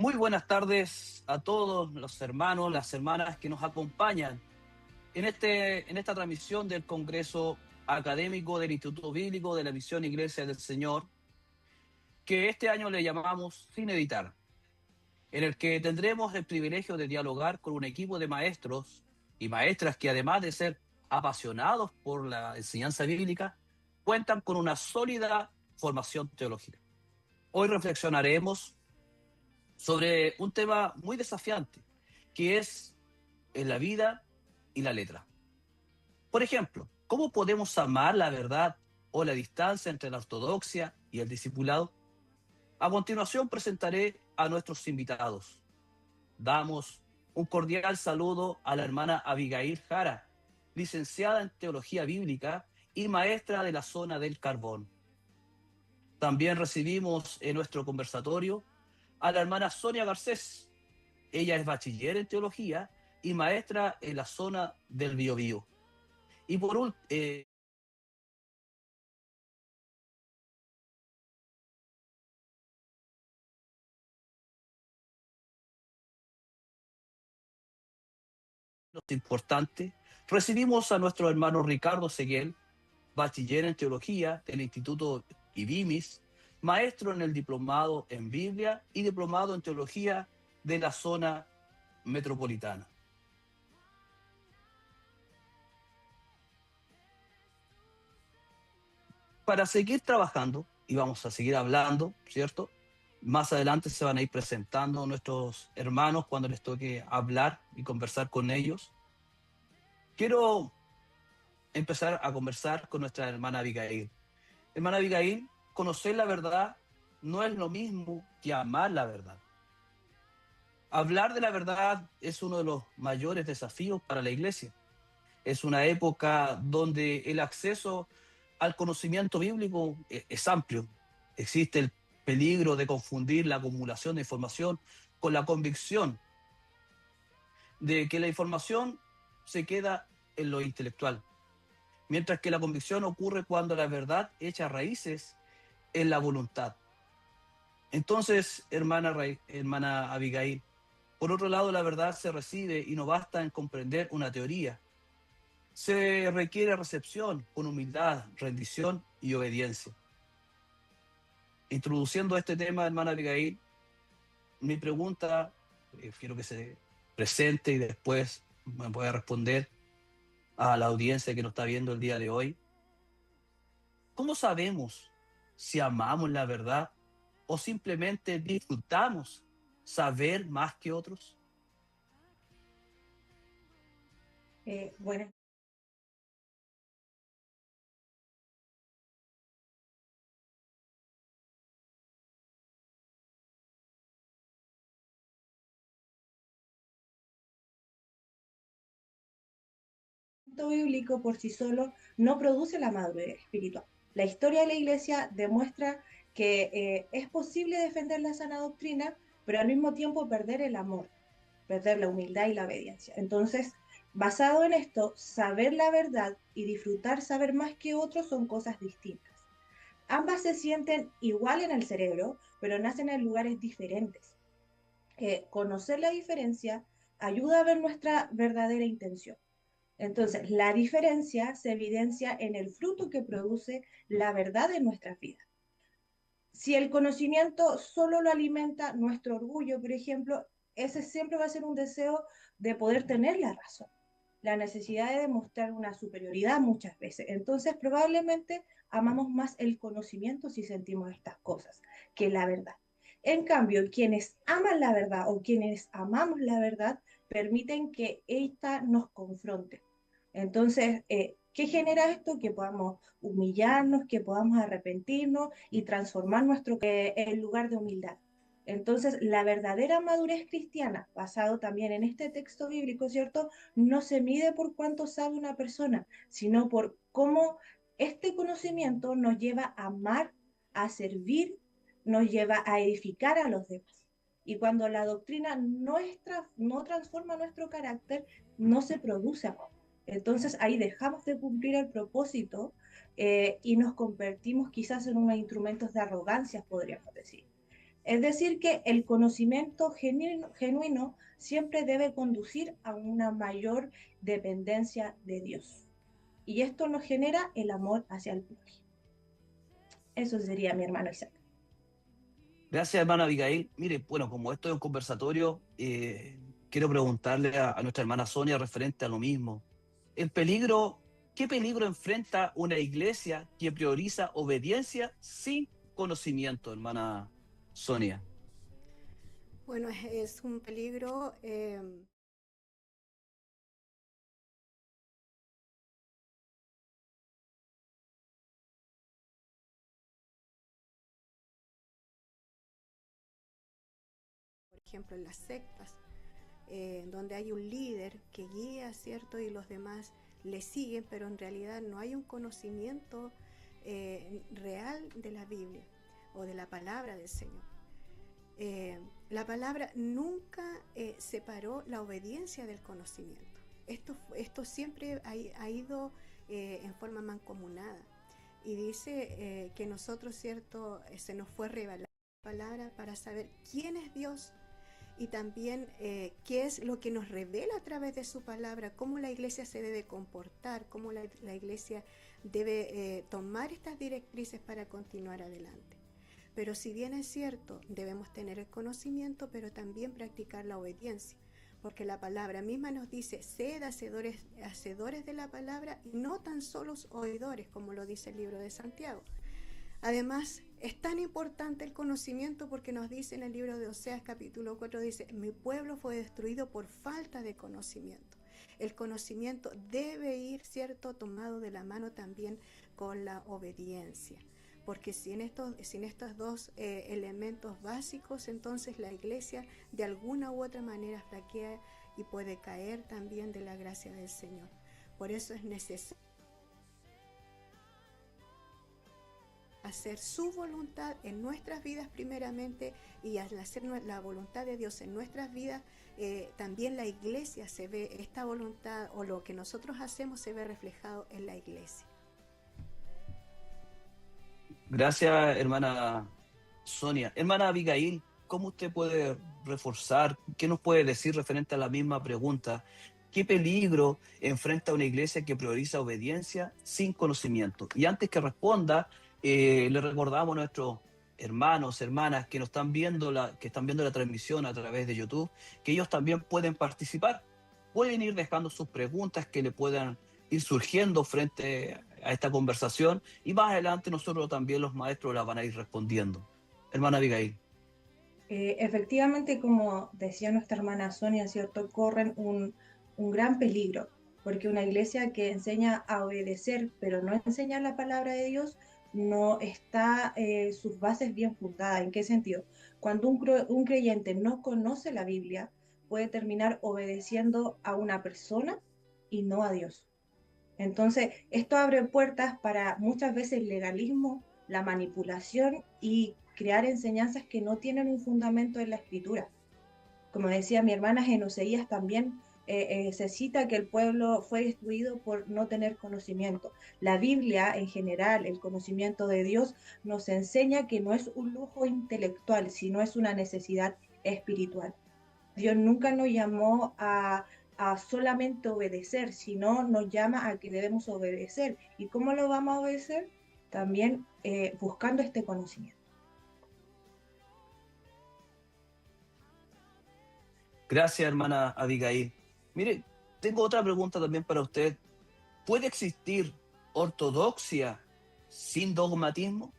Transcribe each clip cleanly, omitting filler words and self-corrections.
Muy buenas tardes a todos los hermanos, las hermanas que nos acompañan en esta transmisión del Congreso Académico del Instituto Bíblico de la Misión Iglesia del Señor, que este año le llamamos Sin Editar, en el que tendremos el privilegio de dialogar con un equipo de maestros y maestras que, además de ser apasionados por la enseñanza bíblica, cuentan con una sólida formación teológica. Hoy reflexionaremos sobre un tema muy desafiante, que es en la vida y la letra. Por ejemplo, ¿cómo podemos amar la verdad o la distancia entre la ortodoxia y el discipulado? A continuación presentaré a nuestros invitados. Damos un cordial saludo a la hermana Abigail Jara, licenciada en Teología Bíblica y maestra de la zona del Carbón. También recibimos en nuestro conversatorio a la hermana Sonia Garcés. Ella es bachiller en teología y maestra en la zona del Biobío. Y por último, importante, recibimos a nuestro hermano Ricardo Seguel, bachiller en teología del Instituto IBIMIS, maestro en el diplomado en Biblia y diplomado en teología de la zona metropolitana. Para seguir trabajando, y vamos a seguir hablando, ¿cierto? Más adelante se van a ir presentando nuestros hermanos cuando les toque hablar y conversar con ellos. Quiero empezar a conversar con nuestra hermana Abigail. Hermana Abigail, conocer la verdad no es lo mismo que amar la verdad. Hablar de la verdad es uno de los mayores desafíos para la iglesia. Es una época donde el acceso al conocimiento bíblico es amplio. Existe el peligro de confundir la acumulación de información con la convicción de que la información se queda en lo intelectual, mientras que la convicción ocurre cuando la verdad echa raíces en la voluntad. Entonces, hermana Abigail, por otro lado, la verdad se recibe y no basta en comprender una teoría. Se requiere recepción con humildad, rendición y obediencia. Introduciendo este tema, hermana Abigail, mi pregunta, quiero que se presente y después me pueda responder a la audiencia que nos está viendo el día de hoy. ¿Cómo sabemos si amamos la verdad o simplemente disfrutamos saber más que otros? Buenas. El texto bíblico por sí solo no produce la madurez espiritual. La historia de la iglesia demuestra que es posible defender la sana doctrina, pero al mismo tiempo perder el amor, perder la humildad y la obediencia. Entonces, basado en esto, saber la verdad y disfrutar saber más que otros son cosas distintas. Ambas se sienten igual en el cerebro, pero nacen en lugares diferentes. Conocer la diferencia ayuda a ver nuestra verdadera intención. Entonces, la diferencia se evidencia en el fruto que produce la verdad en nuestras vidas. Si el conocimiento solo lo alimenta nuestro orgullo, por ejemplo, ese siempre va a ser un deseo de poder tener la razón, la necesidad de demostrar una superioridad muchas veces. Entonces, probablemente amamos más el conocimiento si sentimos estas cosas que la verdad. En cambio, quienes aman la verdad o quienes amamos la verdad permiten que ésta nos confronte. Entonces, ¿qué genera esto? Que podamos humillarnos, que podamos arrepentirnos y transformar nuestro en lugar de humildad. Entonces, la verdadera madurez cristiana, basado también en este texto bíblico, ¿cierto? No se mide por cuánto sabe una persona, sino por cómo este conocimiento nos lleva a amar, a servir, nos lleva a edificar a los demás. Y cuando la doctrina no transforma nuestro carácter, no se produce amor. Entonces ahí dejamos de cumplir el propósito y nos convertimos quizás en unos instrumentos de arrogancia, podríamos decir. Es decir, que el conocimiento genuino siempre debe conducir a una mayor dependencia de Dios. Y esto nos genera el amor hacia el prójimo. Eso sería mi hermano Isaac. Gracias, hermana Abigail. Mire, bueno, como esto es un conversatorio, quiero preguntarle a nuestra hermana Sonia referente a lo mismo. El peligro, ¿qué peligro enfrenta una iglesia que prioriza obediencia sin conocimiento, hermana Sonia? Bueno, es un peligro. Por ejemplo, en las sectas, donde hay un líder que guía, ¿cierto? Y los demás le siguen, pero en realidad no hay un conocimiento real de la Biblia o de la palabra del Señor. La palabra nunca separó la obediencia del conocimiento. Esto siempre ha ido en forma mancomunada. Y dice que nosotros, ¿cierto? Se nos fue revelada la palabra para saber quién es Dios y también qué es lo que nos revela a través de su palabra, cómo la iglesia se debe comportar, cómo la iglesia debe tomar estas directrices para continuar adelante. Pero si bien es cierto, debemos tener el conocimiento, pero también practicar la obediencia, porque la palabra misma nos dice, sed hacedores de la palabra y no tan solo oidores, como lo dice el libro de Santiago. Además, es tan importante el conocimiento porque nos dice en el libro de Oseas capítulo 4, dice, mi pueblo fue destruido por falta de conocimiento. El conocimiento debe ir, ¿cierto?, tomado de la mano también con la obediencia. Porque sin estos dos elementos básicos, entonces la iglesia de alguna u otra manera flaquea y puede caer también de la gracia del Señor. Por eso es necesario hacer su voluntad en nuestras vidas primeramente, y al hacer la voluntad de Dios en nuestras vidas, también la iglesia se ve, esta voluntad o lo que nosotros hacemos se ve reflejado en la iglesia. Gracias, hermana Sonia. Hermana Abigail, ¿cómo usted puede reforzar, qué nos puede decir referente a la misma pregunta? ¿Qué peligro enfrenta una iglesia que prioriza obediencia sin conocimiento? Y antes que responda, le recordamos a nuestros hermanos, hermanas que nos que están viendo la transmisión a través de YouTube, que ellos también pueden participar. Pueden ir dejando sus preguntas que le puedan ir surgiendo frente a esta conversación, y más adelante nosotros también los maestros la van a ir respondiendo. Hermana Abigail. Efectivamente, como decía nuestra hermana Sonia, ¿cierto? Corren un gran peligro, porque una iglesia que enseña a obedecer, pero no enseña la palabra de Dios, no está sus bases bien fundadas. ¿En qué sentido? Cuando un creyente no conoce la Biblia, puede terminar obedeciendo a una persona y no a Dios. Entonces, esto abre puertas para muchas veces el legalismo, la manipulación y crear enseñanzas que no tienen un fundamento en la escritura. Como decía mi hermana, en Oseías también se cita que el pueblo fue destruido por no tener conocimiento. La Biblia en general, el conocimiento de Dios, nos enseña que no es un lujo intelectual, sino es una necesidad espiritual. Dios nunca nos llamó a solamente obedecer, sino nos llama a que debemos obedecer. ¿Y cómo lo vamos a obedecer? También buscando este conocimiento. Gracias, hermana Abigail. Mire, tengo otra pregunta también para usted. ¿Puede existir ortodoxia sin dogmatismo?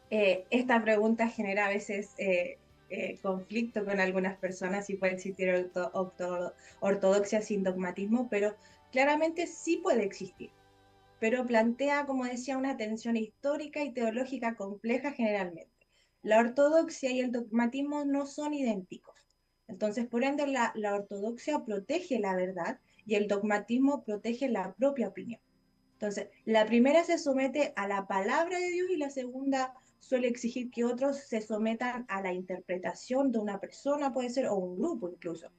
Esta pregunta genera a veces conflicto con algunas personas si puede existir ortodoxia sin dogmatismo, pero claramente sí puede existir. Pero plantea, como decía, una tensión histórica y teológica compleja generalmente. La ortodoxia y el dogmatismo no son idénticos. Entonces, por ende, la ortodoxia protege la verdad y el dogmatismo protege la propia opinión. Entonces, la primera se somete a la palabra de Dios y la segunda suele exigir que otros se sometan a la interpretación de una persona, puede ser, o un grupo incluso.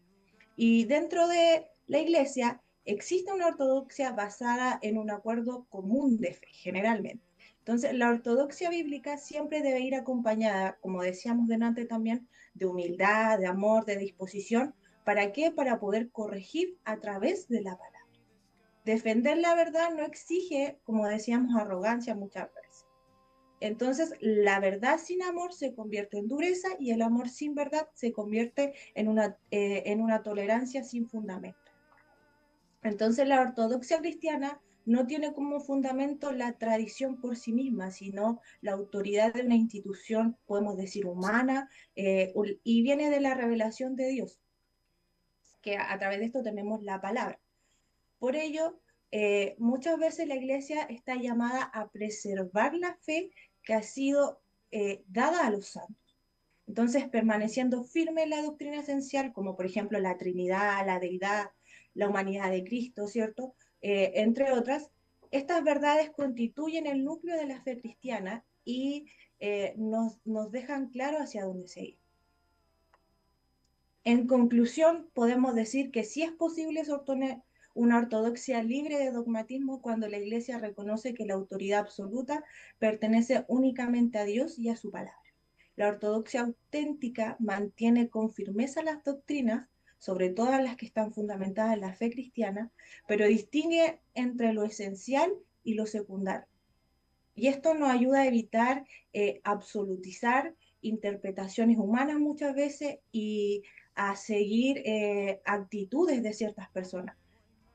Y dentro de la iglesia existe una ortodoxia basada en un acuerdo común de fe, generalmente. Entonces, la ortodoxia bíblica siempre debe ir acompañada, como decíamos delante también, de humildad, de amor, de disposición. ¿Para qué? Para poder corregir a través de la palabra. Defender la verdad no exige, como decíamos, arrogancia muchas veces. Entonces, la verdad sin amor se convierte en dureza y el amor sin verdad se convierte en una tolerancia sin fundamento. Entonces, la ortodoxia cristiana no tiene como fundamento la tradición por sí misma, sino la autoridad de una institución, podemos decir, humana, y viene de la revelación de Dios, que a través de esto tenemos la palabra. Por ello, muchas veces la Iglesia está llamada a preservar la fe que ha sido dada a los santos. Entonces, permaneciendo firme en la doctrina esencial, como por ejemplo la Trinidad, la Deidad, la humanidad de Cristo, ¿cierto? Entre otras, estas verdades constituyen el núcleo de la fe cristiana y nos dejan claro hacia dónde seguir. En conclusión, podemos decir que sí es posible sostener una ortodoxia libre de dogmatismo cuando la Iglesia reconoce que la autoridad absoluta pertenece únicamente a Dios y a su palabra. La ortodoxia auténtica mantiene con firmeza las doctrinas, sobre todo las que están fundamentadas en la fe cristiana, pero distingue entre lo esencial y lo secundario. Y esto nos ayuda a evitar absolutizar interpretaciones humanas muchas veces y a seguir actitudes de ciertas personas.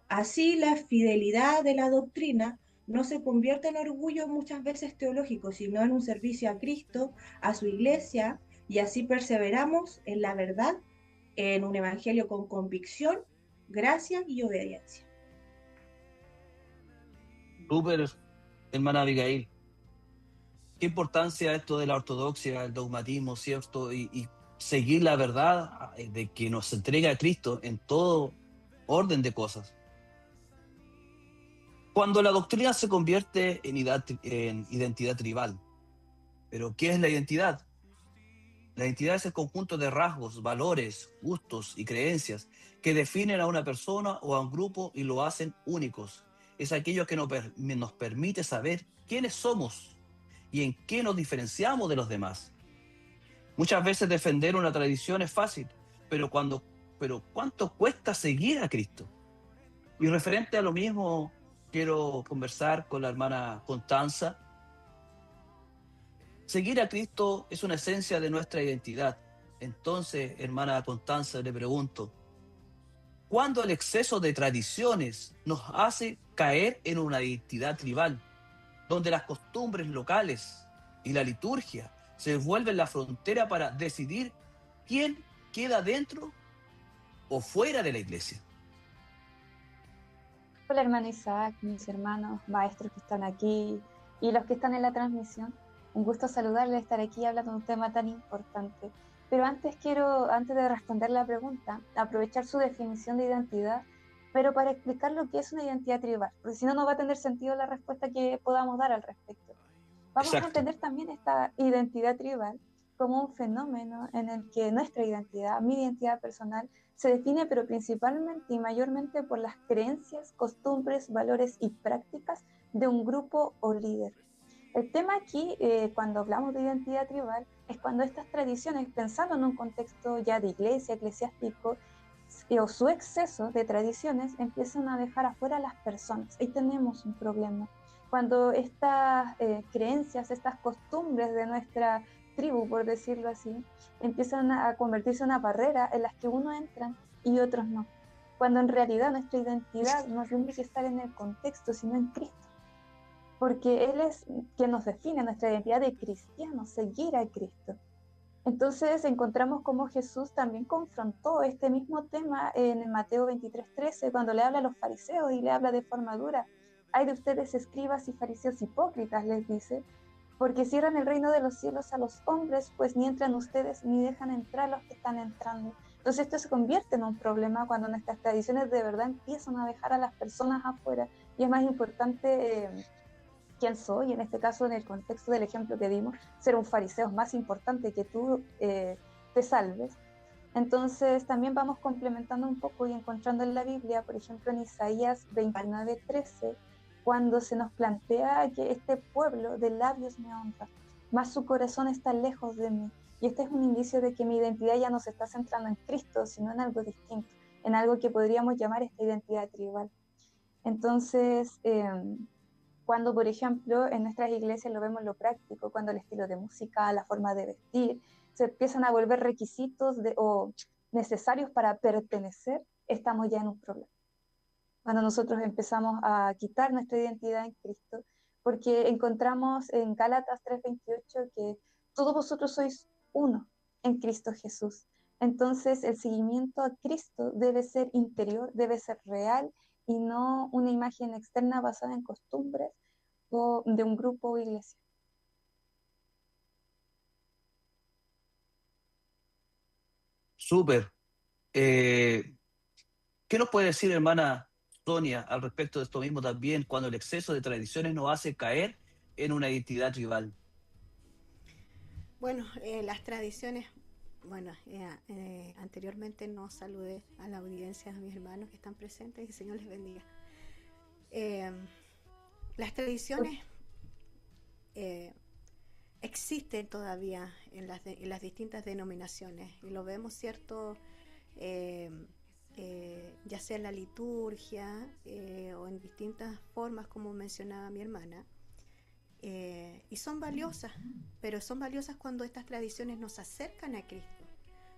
Así, la fidelidad de la doctrina no se convierte en orgullo muchas veces teológico, sino en un servicio a Cristo, a su iglesia, y así perseveramos en la verdad, en un evangelio con convicción, gracia y obediencia. Súper, hermana Abigail. Qué importancia esto de la ortodoxia, el dogmatismo, ¿cierto? Y seguir la verdad de que nos entrega Cristo en todo orden de cosas. Cuando la doctrina se convierte en identidad tribal. ¿Pero qué es la identidad? La identidad es el conjunto de rasgos, valores, gustos y creencias que definen a una persona o a un grupo y lo hacen únicos. Es aquello que nos permite saber quiénes somos y en qué nos diferenciamos de los demás. Muchas veces defender una tradición es fácil, pero ¿cuánto cuesta seguir a Cristo? Y referente a lo mismo, quiero conversar con la hermana Constanza. Seguir a Cristo es una esencia de nuestra identidad. Entonces, hermana Constanza, le pregunto, ¿cuándo el exceso de tradiciones nos hace caer en una identidad tribal, donde las costumbres locales y la liturgia se vuelven la frontera para decidir quién queda dentro o fuera de la iglesia? Hola hermano Isaac, mis hermanos, maestros que están aquí y los que están en la transmisión. Un gusto saludarles, estar aquí hablando de un tema tan importante. Pero antes de responder la pregunta, aprovechar su definición de identidad, pero para explicar lo que es una identidad tribal, porque si no, no va a tener sentido la respuesta que podamos dar al respecto. Vamos a entender también esta identidad tribal como un fenómeno en el que nuestra identidad, mi identidad personal, se define pero principalmente y mayormente por las creencias, costumbres, valores y prácticas de un grupo o líder. El tema aquí, cuando hablamos de identidad tribal, es cuando estas tradiciones, pensando en un contexto ya de iglesia, eclesiástico, o su exceso de tradiciones, empiezan a dejar afuera a las personas. Ahí tenemos un problema. Cuando estas creencias, estas costumbres de nuestra tribu, por decirlo así, empiezan a convertirse en una barrera en las que unos entran y otros no. Cuando en realidad nuestra identidad no tiene que estar en el contexto, sino en Cristo. Porque Él es quien nos define nuestra identidad de cristianos, seguir a Cristo. Entonces encontramos cómo Jesús también confrontó este mismo tema en Mateo 23:13, cuando le habla a los fariseos y le habla de forma dura. Hay de ustedes escribas y fariseos hipócritas, les dice, porque cierran el reino de los cielos a los hombres, pues ni entran ustedes ni dejan entrar los que están entrando. Entonces esto se convierte en un problema cuando nuestras tradiciones de verdad empiezan a dejar a las personas afuera, y es más importante quién soy, en este caso en el contexto del ejemplo que dimos, ser un fariseo es más importante que tú te salves. Entonces también vamos complementando un poco y encontrando en la Biblia, por ejemplo en Isaías 29:13, cuando se nos plantea que este pueblo de labios me honra, mas su corazón está lejos de mí. Y este es un indicio de que mi identidad ya no se está centrando en Cristo, sino en algo distinto, en algo que podríamos llamar esta identidad tribal. Entonces, cuando, por ejemplo, en nuestras iglesias lo vemos en lo práctico, cuando el estilo de música, la forma de vestir, se empiezan a volver requisitos o necesarios para pertenecer, estamos ya en un problema. Cuando nosotros empezamos a quitar nuestra identidad en Cristo, porque encontramos en Gálatas 3:28 que todos vosotros sois uno en Cristo Jesús. Entonces el seguimiento a Cristo debe ser interior, debe ser real y no una imagen externa basada en costumbres o de un grupo o iglesia. Súper. ¿Qué nos puede decir, hermana Sonia, al respecto de esto mismo también, cuando el exceso de tradiciones nos hace caer en una identidad tribal? Bueno, las tradiciones, bueno, anteriormente no saludé a la audiencia, a mis hermanos que están presentes, y el Señor les bendiga. Las tradiciones existen todavía en las distintas denominaciones, y lo vemos, ¿cierto? Ya sea en la liturgia o en distintas formas, como mencionaba mi hermana. Y son valiosas, pero son valiosas cuando estas tradiciones nos acercan a Cristo.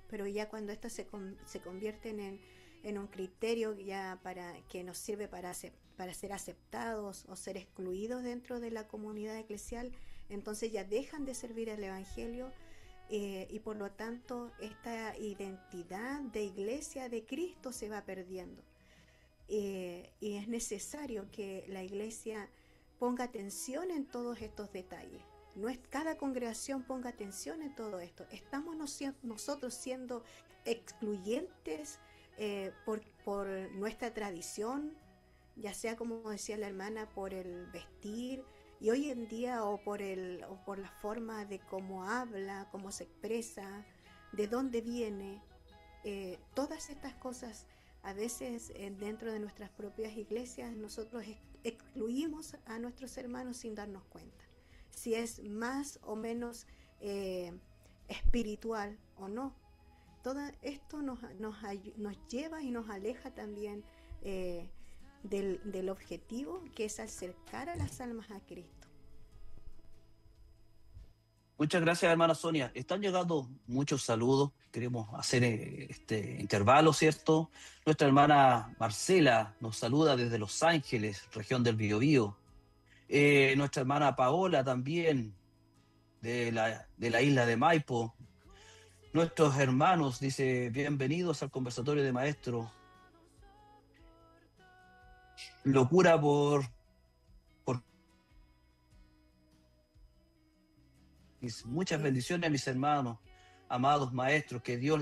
Pero ya cuando estas se convierten en un criterio ya que nos sirve para ser aceptados o ser excluidos dentro de la comunidad eclesial, entonces ya dejan de servir al Evangelio, y por lo tanto esta identidad de iglesia de Cristo se va perdiendo. Y es necesario que la iglesia ponga atención en todos estos detalles. Cada congregación ponga atención en todo esto. ¿Estamos nosotros siendo excluyentes por nuestra tradición, ya sea, como decía la hermana, por el vestir, y hoy en día o por la forma de cómo habla, cómo se expresa, de dónde viene? Todas estas cosas, a veces dentro de nuestras propias iglesias, nosotros excluimos a nuestros hermanos sin darnos cuenta si es más o menos espiritual o no. Todo esto nos lleva y nos aleja también del objetivo, que es acercar a las almas a Cristo. Muchas gracias, hermana Sonia. Están llegando muchos saludos. Queremos hacer este intervalo, ¿cierto? Nuestra hermana Marcela nos saluda desde Los Ángeles, región del Biobío. Nuestra hermana Paola también, de la isla de Maipo. Nuestros hermanos, dice, bienvenidos al conversatorio de maestro. Locura por muchas bendiciones a mis hermanos, amados maestros, que Dios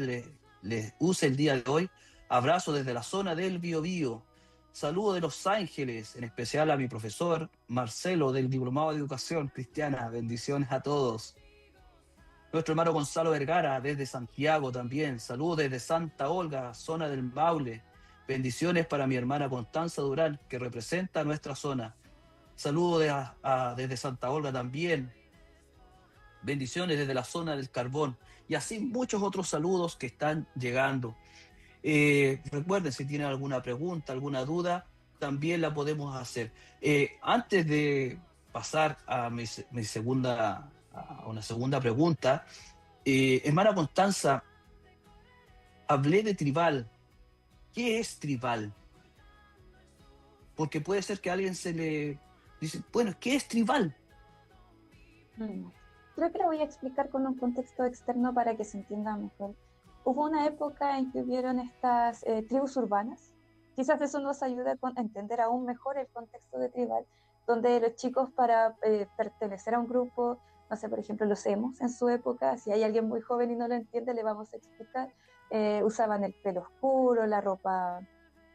les use el día de hoy. Abrazo desde la zona del Biobío. Saludo de Los Ángeles, en especial a mi profesor Marcelo del Diplomado de Educación Cristiana. Bendiciones a todos. Nuestro hermano Gonzalo Vergara desde Santiago también. Saludos desde Santa Olga, zona del Maule. Bendiciones para mi hermana Constanza Durán, que representa nuestra zona. Saludos desde Santa Olga también. Bendiciones desde la zona del Carbón. Y así muchos otros saludos que están llegando. Recuerden, si tienen alguna pregunta, alguna duda, también la podemos hacer. Antes de pasar a una segunda pregunta, hermana Constanza, hablé de tribal. ¿Qué es tribal? Porque puede ser que a alguien se le dice, bueno, ¿qué es tribal? Creo que lo voy a explicar con un contexto externo para que se entienda mejor. Hubo una época en que hubieron estas tribus urbanas. Quizás eso nos ayude a entender aún mejor el contexto de tribal, donde los chicos, para pertenecer a un grupo, no sé, por ejemplo, los emos en su época, si hay alguien muy joven y no lo entiende, le vamos a explicar, usaban el pelo oscuro, la ropa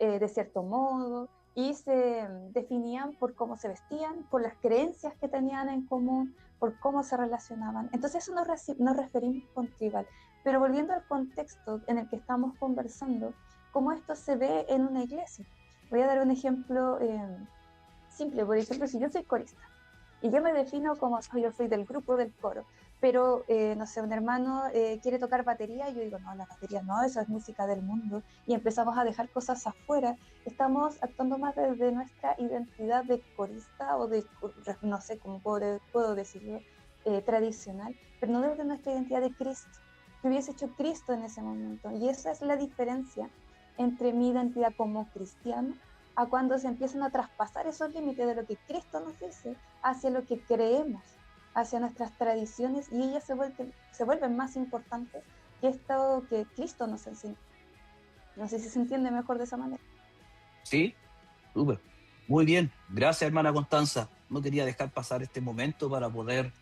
de cierto modo, y se definían por cómo se vestían, por las creencias que tenían en común, por cómo se relacionaban. Entonces eso nos referimos con tribal. Pero volviendo al contexto en el que estamos conversando, cómo esto se ve en una iglesia. Voy a dar un ejemplo simple. Por ejemplo, si yo soy corista y yo me defino como yo soy del grupo del coro, pero no sé, un hermano quiere tocar batería y yo digo, no, la batería no, esa es música del mundo, y empezamos a dejar cosas afuera. Estamos actuando más desde nuestra identidad de corista o de, no sé cómo puedo decirlo, tradicional, pero no desde nuestra identidad de Cristo, que hubiese hecho Cristo en ese momento. Y esa es la diferencia entre mi identidad como cristiano a cuando se empiezan a traspasar esos límites de lo que Cristo nos dice hacia lo que creemos, hacia nuestras tradiciones, y ellas se vuelven más importantes que esto que Cristo nos enseña. No sé si se entiende mejor de esa manera. Sí, súper. Muy bien. Gracias, hermana Constanza. No quería dejar pasar este momento para poder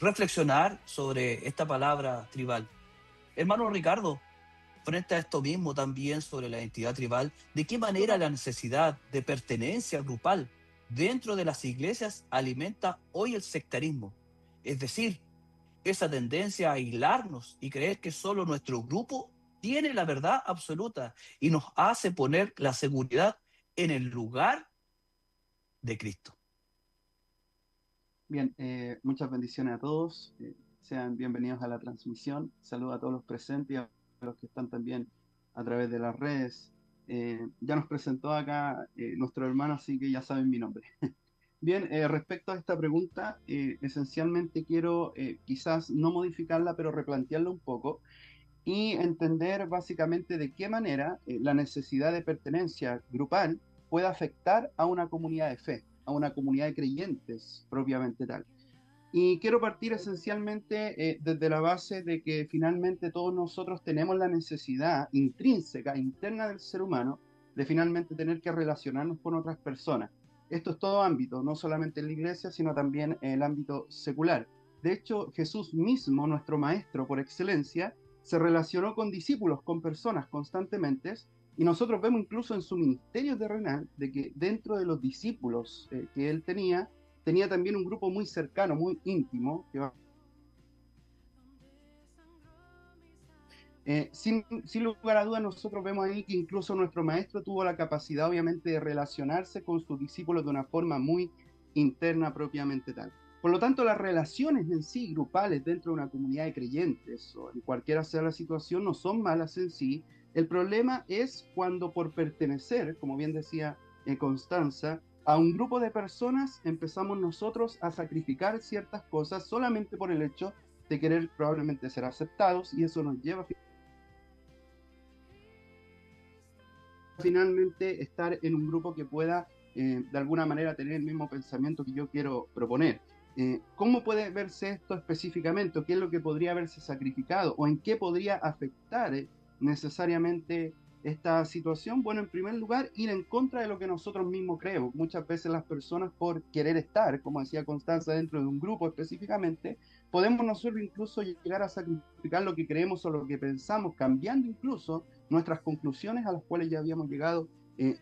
reflexionar sobre esta palabra tribal. Hermano Ricardo, frente a esto mismo también sobre la identidad tribal, ¿de qué manera la necesidad de pertenencia grupal dentro de las iglesias alimenta hoy el sectarismo? Es decir, esa tendencia a aislarnos y creer que solo nuestro grupo tiene la verdad absoluta y nos hace poner la seguridad en el lugar de Cristo. Bien, muchas bendiciones a todos. Sean bienvenidos a la transmisión. Saludo a todos los presentes y a los que están también a través de las redes. Ya nos presentó acá nuestro hermano, así que ya saben mi nombre. Bien, respecto a esta pregunta, esencialmente quiero quizás no modificarla, pero replantearla un poco y entender básicamente de qué manera la necesidad de pertenencia grupal puede afectar a una comunidad de fe, a una comunidad de creyentes propiamente tal. Y quiero partir esencialmente desde la base de que finalmente todos nosotros tenemos la necesidad intrínseca, interna del ser humano, de finalmente tener que relacionarnos con otras personas. Esto es todo ámbito, no solamente en la iglesia, sino también en el ámbito secular. De hecho, Jesús mismo, nuestro maestro por excelencia, se relacionó con discípulos, con personas constantemente, y nosotros vemos incluso en su ministerio terrenal de que dentro de los discípulos que él tenía también un grupo muy cercano, muy íntimo, que sin lugar a dudas nosotros vemos ahí que incluso nuestro maestro tuvo la capacidad obviamente de relacionarse con sus discípulos de una forma muy interna propiamente tal. Por lo tanto, las relaciones en sí grupales dentro de una comunidad de creyentes o en cualquiera sea la situación no son malas en sí. El problema es cuando por pertenecer, como bien decía Constanza, a un grupo de personas empezamos nosotros a sacrificar ciertas cosas solamente por el hecho de querer probablemente ser aceptados, y eso nos lleva finalmente estar en un grupo que pueda de alguna manera tener el mismo pensamiento que yo quiero proponer. ¿Cómo puede verse esto específicamente? ¿Qué es lo que podría haberse sacrificado? ¿O en qué podría afectar necesariamente esta situación? Bueno, en primer lugar, ir en contra de lo que nosotros mismos creemos. Muchas veces las personas, por querer estar, como decía Constanza, dentro de un grupo específicamente, podemos nosotros incluso llegar a sacrificar lo que creemos o lo que pensamos, cambiando incluso nuestras conclusiones a las cuales ya habíamos llegado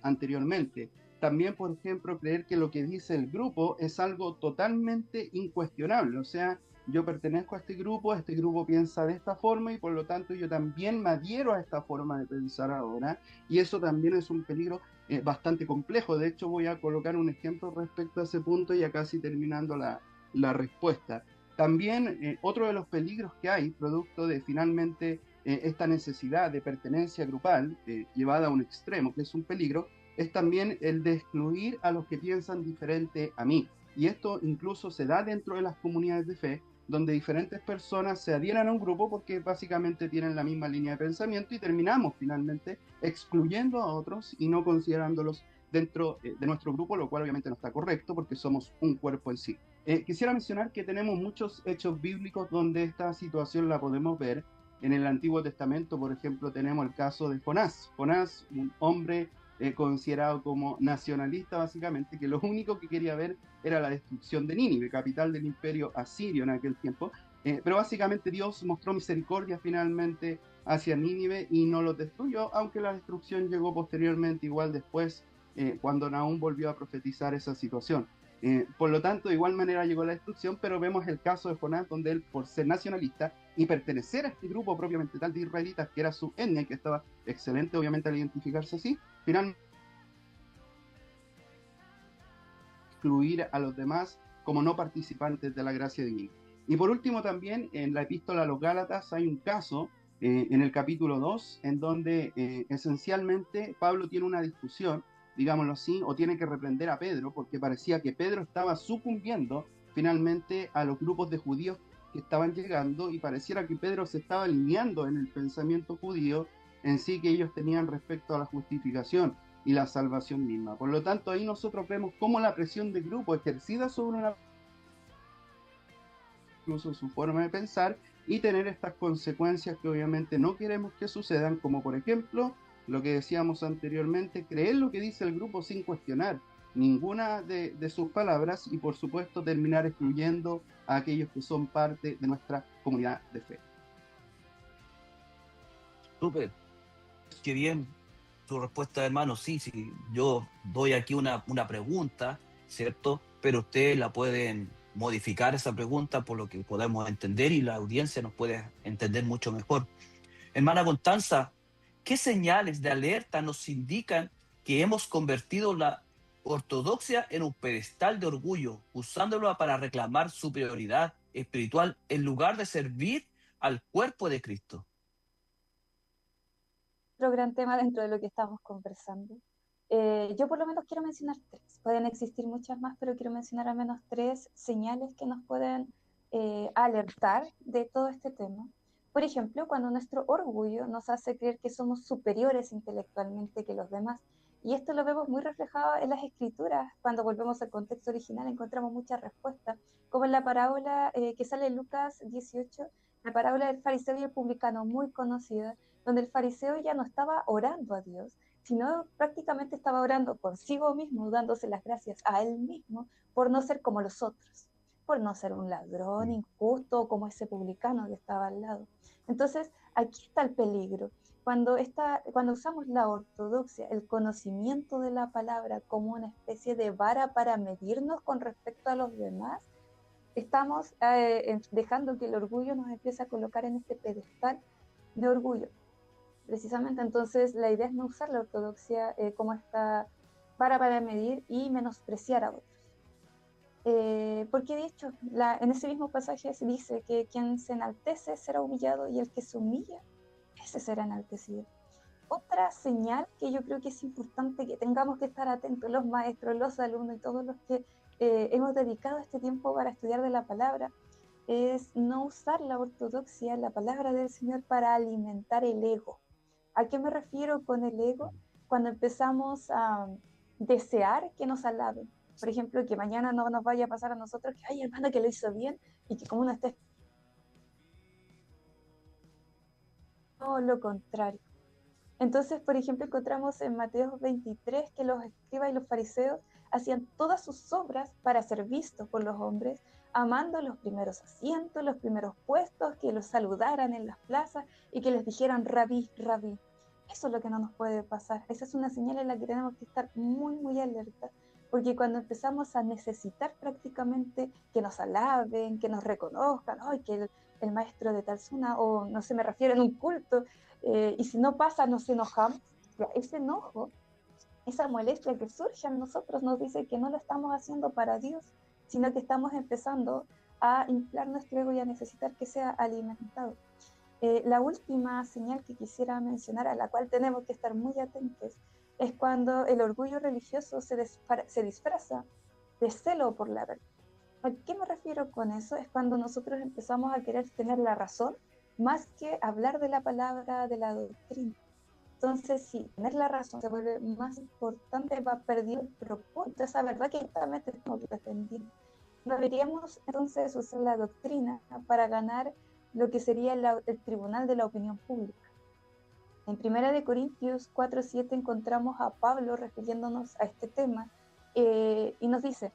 anteriormente. También, por ejemplo, creer que lo que dice el grupo es algo totalmente incuestionable. O sea, yo pertenezco a este grupo piensa de esta forma y por lo tanto yo también me adhiero a esta forma de pensar ahora, y eso también es un peligro bastante complejo. De hecho, voy a colocar un ejemplo respecto a ese punto, ya casi terminando la respuesta. También otro de los peligros que hay, producto de finalmente esta necesidad de pertenencia grupal llevada a un extremo, que es un peligro, es también el de excluir a los que piensan diferente a mí. Y esto incluso se da dentro de las comunidades de fe, donde diferentes personas se adhieran a un grupo porque básicamente tienen la misma línea de pensamiento, y terminamos finalmente excluyendo a otros y no considerándolos dentro de nuestro grupo, lo cual obviamente no está correcto porque somos un cuerpo en sí. Quisiera mencionar que tenemos muchos hechos bíblicos donde esta situación la podemos ver. En el Antiguo Testamento, por ejemplo, tenemos el caso de Jonás. Jonás, un hombre considerado como nacionalista básicamente, que lo único que quería ver era la destrucción de Nínive, capital del imperio asirio en aquel tiempo, pero básicamente Dios mostró misericordia finalmente hacia Nínive y no los destruyó, aunque la destrucción llegó posteriormente, igual después, cuando Nahum volvió a profetizar esa situación. Por lo tanto, de igual manera llegó la destrucción, pero vemos el caso de Jonás, donde él, por ser nacionalista y pertenecer a este grupo propiamente tal de israelitas, que era su etnia, que estaba excelente obviamente al identificarse así, finalmente excluir a los demás como no participantes de la gracia divina. Y por último también en la epístola a los Gálatas hay un caso en el capítulo 2 en donde esencialmente Pablo tiene una discusión, digámoslo así, o tiene que reprender a Pedro porque parecía que Pedro estaba sucumbiendo finalmente a los grupos de judíos que estaban llegando y pareciera que Pedro se estaba alineando en el pensamiento judío en sí que ellos tenían respecto a la justificación y la salvación misma. Por lo tanto, ahí nosotros vemos cómo la presión de grupo ejercida sobre una incluso su forma de pensar y tener estas consecuencias que obviamente no queremos que sucedan, como por ejemplo lo que decíamos anteriormente, creer lo que dice el grupo sin cuestionar ninguna de sus palabras y por supuesto terminar excluyendo a aquellos que son parte de nuestra comunidad de fe. Súper, qué bien tu respuesta, hermano. Sí, sí, yo doy aquí una pregunta, ¿cierto? Pero ustedes la pueden modificar esa pregunta por lo que podemos entender y la audiencia nos puede entender mucho mejor. Hermana Constanza, ¿qué señales de alerta nos indican que hemos convertido la ortodoxia en un pedestal de orgullo, usándola para reclamar superioridad espiritual en lugar de servir al cuerpo de Cristo? Otro gran tema dentro de lo que estamos conversando. Yo por lo menos quiero mencionar tres. Pueden existir muchas más, pero quiero mencionar al menos tres señales que nos pueden alertar de todo este tema. Por ejemplo, cuando nuestro orgullo nos hace creer que somos superiores intelectualmente que los demás. Y esto lo vemos muy reflejado en las escrituras. Cuando volvemos al contexto original encontramos muchas respuestas, como en la parábola que sale en Lucas 18, la parábola del fariseo y el publicano, muy conocida, donde el fariseo ya no estaba orando a Dios, sino prácticamente estaba orando consigo mismo, dándose las gracias a él mismo por no ser como los otros, por no ser un ladrón injusto como ese publicano que estaba al lado. Entonces, aquí está el peligro. Cuando usamos la ortodoxia, el conocimiento de la palabra como una especie de vara para medirnos con respecto a los demás, estamos dejando que el orgullo nos empiece a colocar en este pedestal de orgullo. Precisamente, entonces la idea es no usar la ortodoxia como esta vara para medir y menospreciar a otros. Porque de hecho, en ese mismo pasaje se dice que quien se enaltece será humillado y el que se humilla, ese será enaltecido. Otra señal que yo creo que es importante que tengamos que estar atentos los maestros, los alumnos y todos los que hemos dedicado este tiempo para estudiar de la palabra, es no usar la ortodoxia, la palabra del Señor, para alimentar el ego. ¿A qué me refiero con el ego? Cuando empezamos a desear que nos alaben. Por ejemplo, que mañana no nos vaya a pasar a nosotros que, ay, hermano, que lo hizo bien, y que como uno esté... No, lo contrario. Entonces, por ejemplo, encontramos en Mateo 23 que los escribas y los fariseos hacían todas sus obras para ser vistos por los hombres, amando los primeros asientos, los primeros puestos, que los saludaran en las plazas y que les dijeran rabí, rabí. Eso es lo que no nos puede pasar. Esa es una señal en la que tenemos que estar muy, muy alerta, porque cuando empezamos a necesitar prácticamente que nos alaben, que nos reconozcan, ¡ay, que el maestro de tal zona! O no sé, me refiero en un culto, y si no pasa nos enojamos, ese enojo, esa molestia que surge en nosotros nos dice que no lo estamos haciendo para Dios, sino que estamos empezando a inflar nuestro ego y a necesitar que sea alimentado. La última señal que quisiera mencionar, a la cual tenemos que estar muy atentos, es cuando el orgullo religioso se disfraza de celo por la verdad. ¿A qué me refiero con eso? Es cuando nosotros empezamos a querer tener la razón más que hablar de la palabra, de la doctrina. Entonces, si tener la razón se vuelve más importante, va a perder el propósito, esa verdad que justamente estamos defendiendo. Deberíamos entonces usar la doctrina para ganar lo que sería el tribunal de la opinión pública. En 1 Corintios 4:7 encontramos a Pablo refiriéndonos a este tema y nos dice: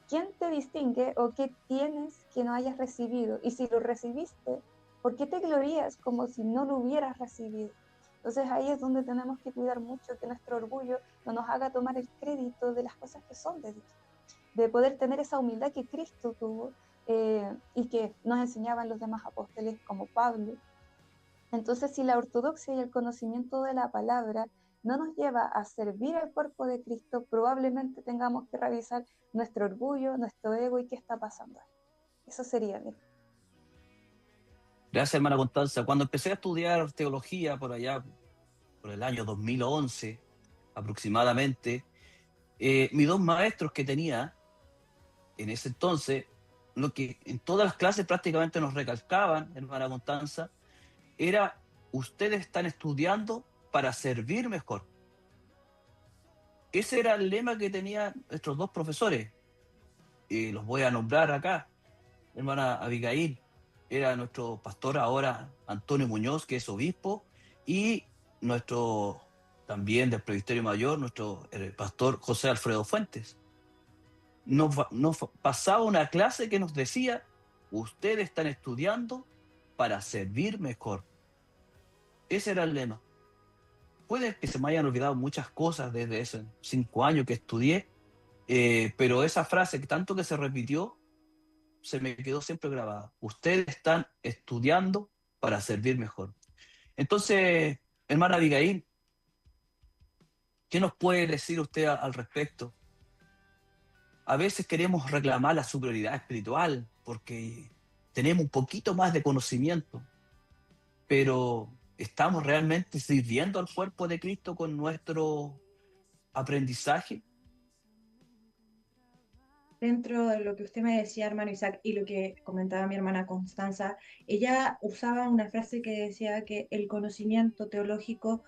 ¿quién te distingue o qué tienes que no hayas recibido? Y si lo recibiste, ¿por qué te glorías como si no lo hubieras recibido? Entonces ahí es donde tenemos que cuidar mucho que nuestro orgullo no nos haga tomar el crédito de las cosas que son de Dios, de poder tener esa humildad que Cristo tuvo y que nos enseñaban los demás apóstoles como Pablo. Entonces, si la ortodoxia y el conocimiento de la palabra no nos lleva a servir al cuerpo de Cristo, probablemente tengamos que revisar nuestro orgullo, nuestro ego y qué está pasando ahí. Eso sería, bien. Gracias, hermana Constanza. Cuando empecé a estudiar teología por allá, por el año 2011 aproximadamente, mis dos maestros que tenía en ese entonces, lo que en todas las clases prácticamente nos recalcaban, hermana Constanza, era: ustedes están estudiando para servir mejor. Ese era el lema que tenían nuestros dos profesores. Los voy a nombrar acá. Hermana Abigail era nuestro pastor ahora, Antonio Muñoz, que es obispo, y nuestro, también del Presbiterio Mayor, nuestro pastor José Alfredo Fuentes. Nos pasaba una clase que nos decía: ustedes están estudiando para servir mejor. Ese era el lema. Puede que se me hayan olvidado muchas cosas desde esos 5 años que estudié, pero esa frase que tanto que se repitió, se me quedó siempre grabada. Ustedes están estudiando para servir mejor. Entonces, hermana Abigail, ¿qué nos puede decir usted al respecto? A veces queremos reclamar la superioridad espiritual porque tenemos un poquito más de conocimiento, pero ¿estamos realmente sirviendo al cuerpo de Cristo con nuestro aprendizaje? Dentro de lo que usted me decía, hermano Isaac, y lo que comentaba mi hermana Constanza, ella usaba una frase que decía que el conocimiento teológico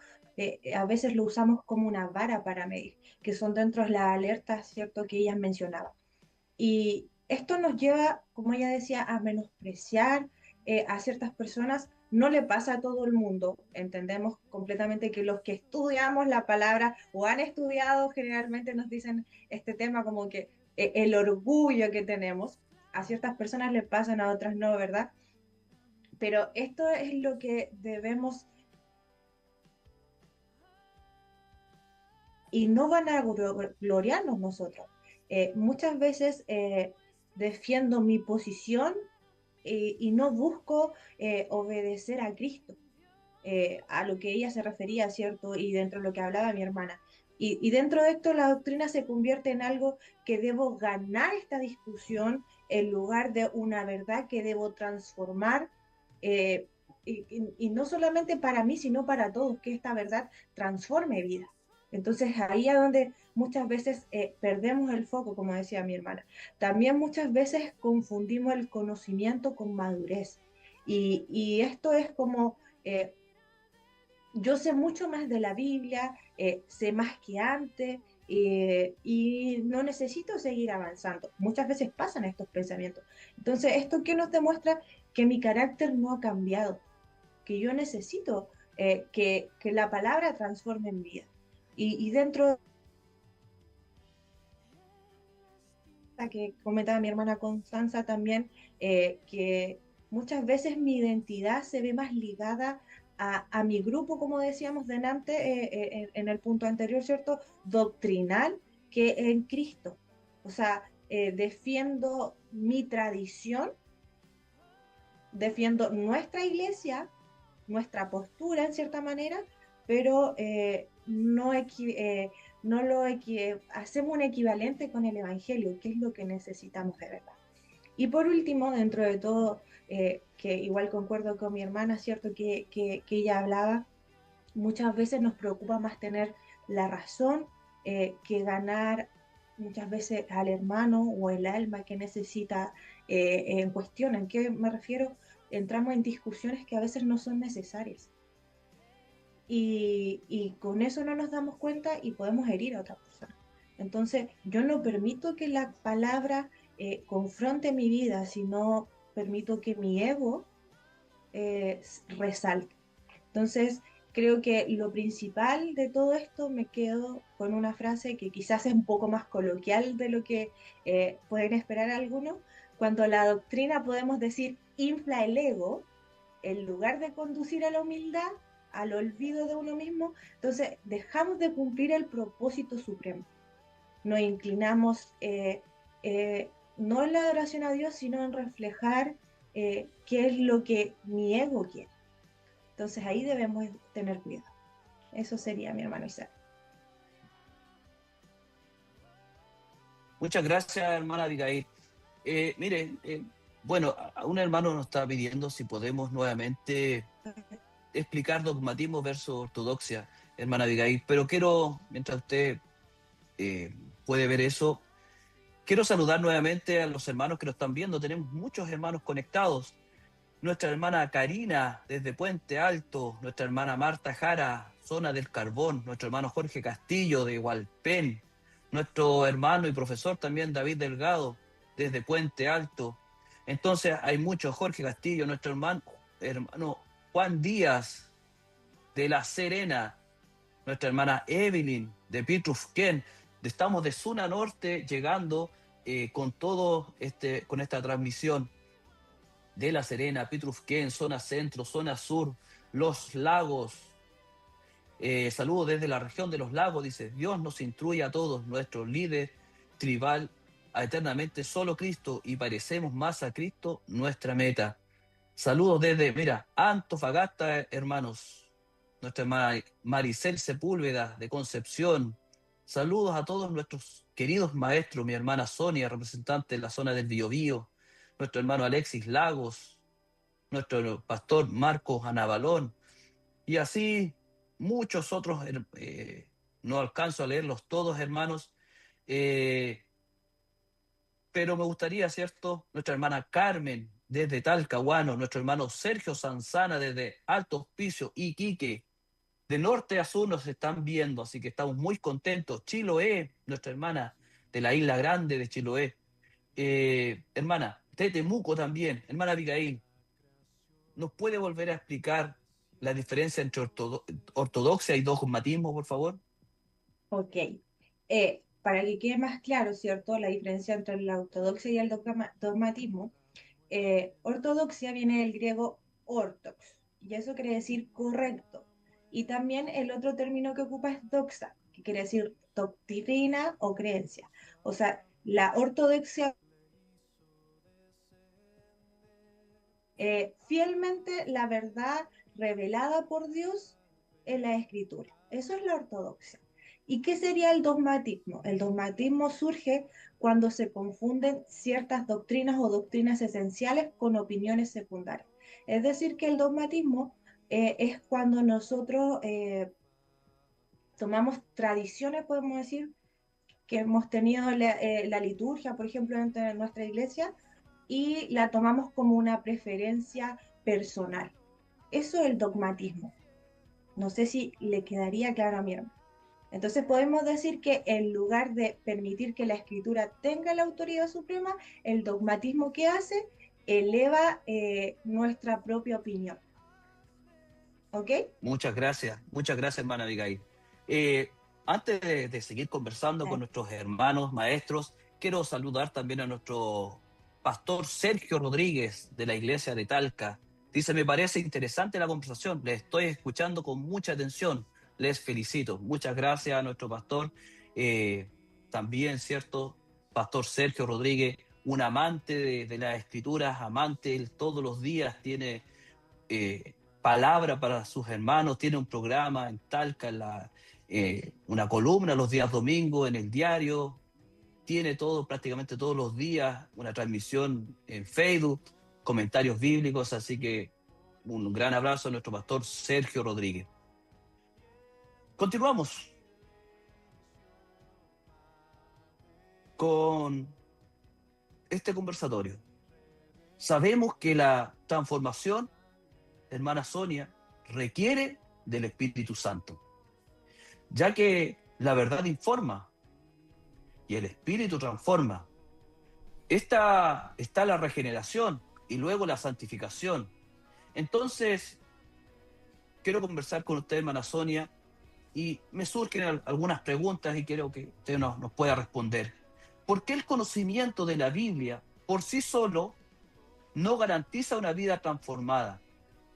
a veces lo usamos como una vara para medir, que son dentro de las alertas, ¿cierto?, que ella mencionaba. Y esto nos lleva, como ella decía, a menospreciar a ciertas personas. No le pasa a todo el mundo. Entendemos completamente que los que estudiamos la palabra o han estudiado generalmente nos dicen este tema como que el orgullo que tenemos, a ciertas personas le pasan, a otras no, ¿verdad? Pero esto es lo que debemos, y no van a gloriarnos nosotros. Muchas veces defiendo mi posición y no busco obedecer a Cristo, a lo que ella se refería, ¿cierto? Y dentro de lo que hablaba mi hermana. Y dentro de esto la doctrina se convierte en algo que debo ganar esta discusión en lugar de una verdad que debo transformar, y no solamente para mí, sino para todos, que esta verdad transforme vida. Entonces ahí es donde muchas veces perdemos el foco, como decía mi hermana. También muchas veces confundimos el conocimiento con madurez. Y esto es como, yo sé mucho más de la Biblia, sé más que antes, y no necesito seguir avanzando. Muchas veces pasan estos pensamientos. Entonces, ¿esto qué nos demuestra? Que mi carácter no ha cambiado, que yo necesito que la palabra transforme mi vida. Y dentro de que comentaba mi hermana Constanza también, que muchas veces mi identidad se ve más ligada a mi grupo, como decíamos delante, en el punto anterior, ¿cierto? Doctrinal, que en Cristo. O sea, defiendo mi tradición, defiendo nuestra iglesia, nuestra postura en cierta manera, pero hacemos un equivalente con el Evangelio, que es lo que necesitamos de verdad. Y por último, dentro de todo, que igual concuerdo con mi hermana, ¿cierto? Que ella hablaba, muchas veces nos preocupa más tener la razón que ganar muchas veces al hermano o el alma que necesita en cuestión. ¿En qué me refiero? Entramos en discusiones que a veces no son necesarias. Y con eso no nos damos cuenta y podemos herir a otra persona. Entonces, yo no permito que la palabra confronte mi vida, sino permito que mi ego resalte. Entonces, creo que lo principal de todo esto, me quedo con una frase que quizás es un poco más coloquial de lo que pueden esperar algunos. Cuando la doctrina, podemos decir, infla el ego, en lugar de conducir a la humildad, al olvido de uno mismo, entonces dejamos de cumplir el propósito supremo. Nos inclinamos no en la adoración a Dios, sino en reflejar qué es lo que mi ego quiere. Entonces ahí debemos tener cuidado. Eso sería, mi hermano Isaac. Muchas gracias, hermana Abigail. Mire, bueno, a un hermano nos está pidiendo si podemos nuevamente explicar dogmatismo versus ortodoxia, hermana Abigail, pero quiero, mientras usted puede ver eso, quiero saludar nuevamente a los hermanos que nos están viendo. Tenemos muchos hermanos conectados. Nuestra hermana Karina desde Puente Alto, nuestra hermana Marta Jara, zona del Carbón, nuestro hermano Jorge Castillo de Hualpén, nuestro hermano y profesor también David Delgado desde Puente Alto. Entonces hay muchos, Jorge Castillo, nuestro hermano Juan Díaz de La Serena, nuestra hermana Evelyn de Pitrufquén. Estamos de Zona Norte llegando con esta transmisión de La Serena, Pitrufquén, zona centro, zona sur, Los Lagos. Saludos desde la región de Los Lagos, dice, Dios nos instruye a todos, nuestro líder tribal, a eternamente solo Cristo, y parecemos más a Cristo, nuestra meta. Saludos desde, mira, Antofagasta, hermanos. Nuestra hermana Maricel Sepúlveda de Concepción. Saludos a todos nuestros queridos maestros, mi hermana Sonia, representante de la zona del Biobío, nuestro hermano Alexis Lagos, nuestro pastor Marcos Anabalón, y así muchos otros, no alcanzo a leerlos todos, hermanos, eh, pero me gustaría, ¿cierto? Nuestra hermana Carmen desde Talcahuano, nuestro hermano Sergio Sanzana desde Alto Hospicio, Iquique, de norte a sur nos están viendo, así que estamos muy contentos. Chiloé, nuestra hermana de la Isla Grande de Chiloé, hermana, de Temuco también, hermana Abigail, ¿nos puede volver a explicar la diferencia entre ortodoxia y dogmatismo, por favor? Ok. Para que quede más claro, ¿cierto? La diferencia entre la ortodoxia y el dogmatismo. Ortodoxia viene del griego ortox, y eso quiere decir correcto. Y también el otro término que ocupa es doxa, que quiere decir doctrina o creencia. O sea, la ortodoxia, fielmente la verdad revelada por Dios en la escritura. Eso es la ortodoxia. ¿Y qué sería el dogmatismo? El dogmatismo surge cuando se confunden ciertas doctrinas o doctrinas esenciales con opiniones secundarias. Es decir, que el dogmatismo es cuando nosotros tomamos tradiciones, podemos decir, que hemos tenido la liturgia, por ejemplo, dentro de nuestra iglesia, y la tomamos como una preferencia personal. Eso es el dogmatismo. No sé si le quedaría claro a mi hermano. Entonces podemos decir que en lugar de permitir que la escritura tenga la autoridad suprema, el dogmatismo que hace eleva nuestra propia opinión. ¿Ok? Muchas gracias, hermana Abigail. Eh, Antes de seguir conversando con nuestros hermanos maestros, quiero saludar también a nuestro pastor Sergio Rodríguez de la iglesia de Talca. Dice, me parece interesante la conversación, les estoy escuchando con mucha atención, les felicito. Muchas gracias a nuestro pastor. También, ¿cierto? Pastor Sergio Rodríguez, un amante de las escrituras, amante, él todos los días tiene palabra para sus hermanos, tiene un programa en Talca, una columna los días domingos en el diario, tiene todo, prácticamente todos los días, una transmisión en Facebook, comentarios bíblicos, así que un gran abrazo a nuestro pastor Sergio Rodríguez. Continuamos con este conversatorio. Sabemos que la transformación, hermana Sonia, requiere del Espíritu Santo, ya que la verdad informa y el Espíritu transforma. Está la regeneración y luego la santificación. Entonces, quiero conversar con usted, hermana Sonia, y me surgen algunas preguntas y quiero que usted nos pueda responder. ¿Por qué el conocimiento de la Biblia por sí solo no garantiza una vida transformada?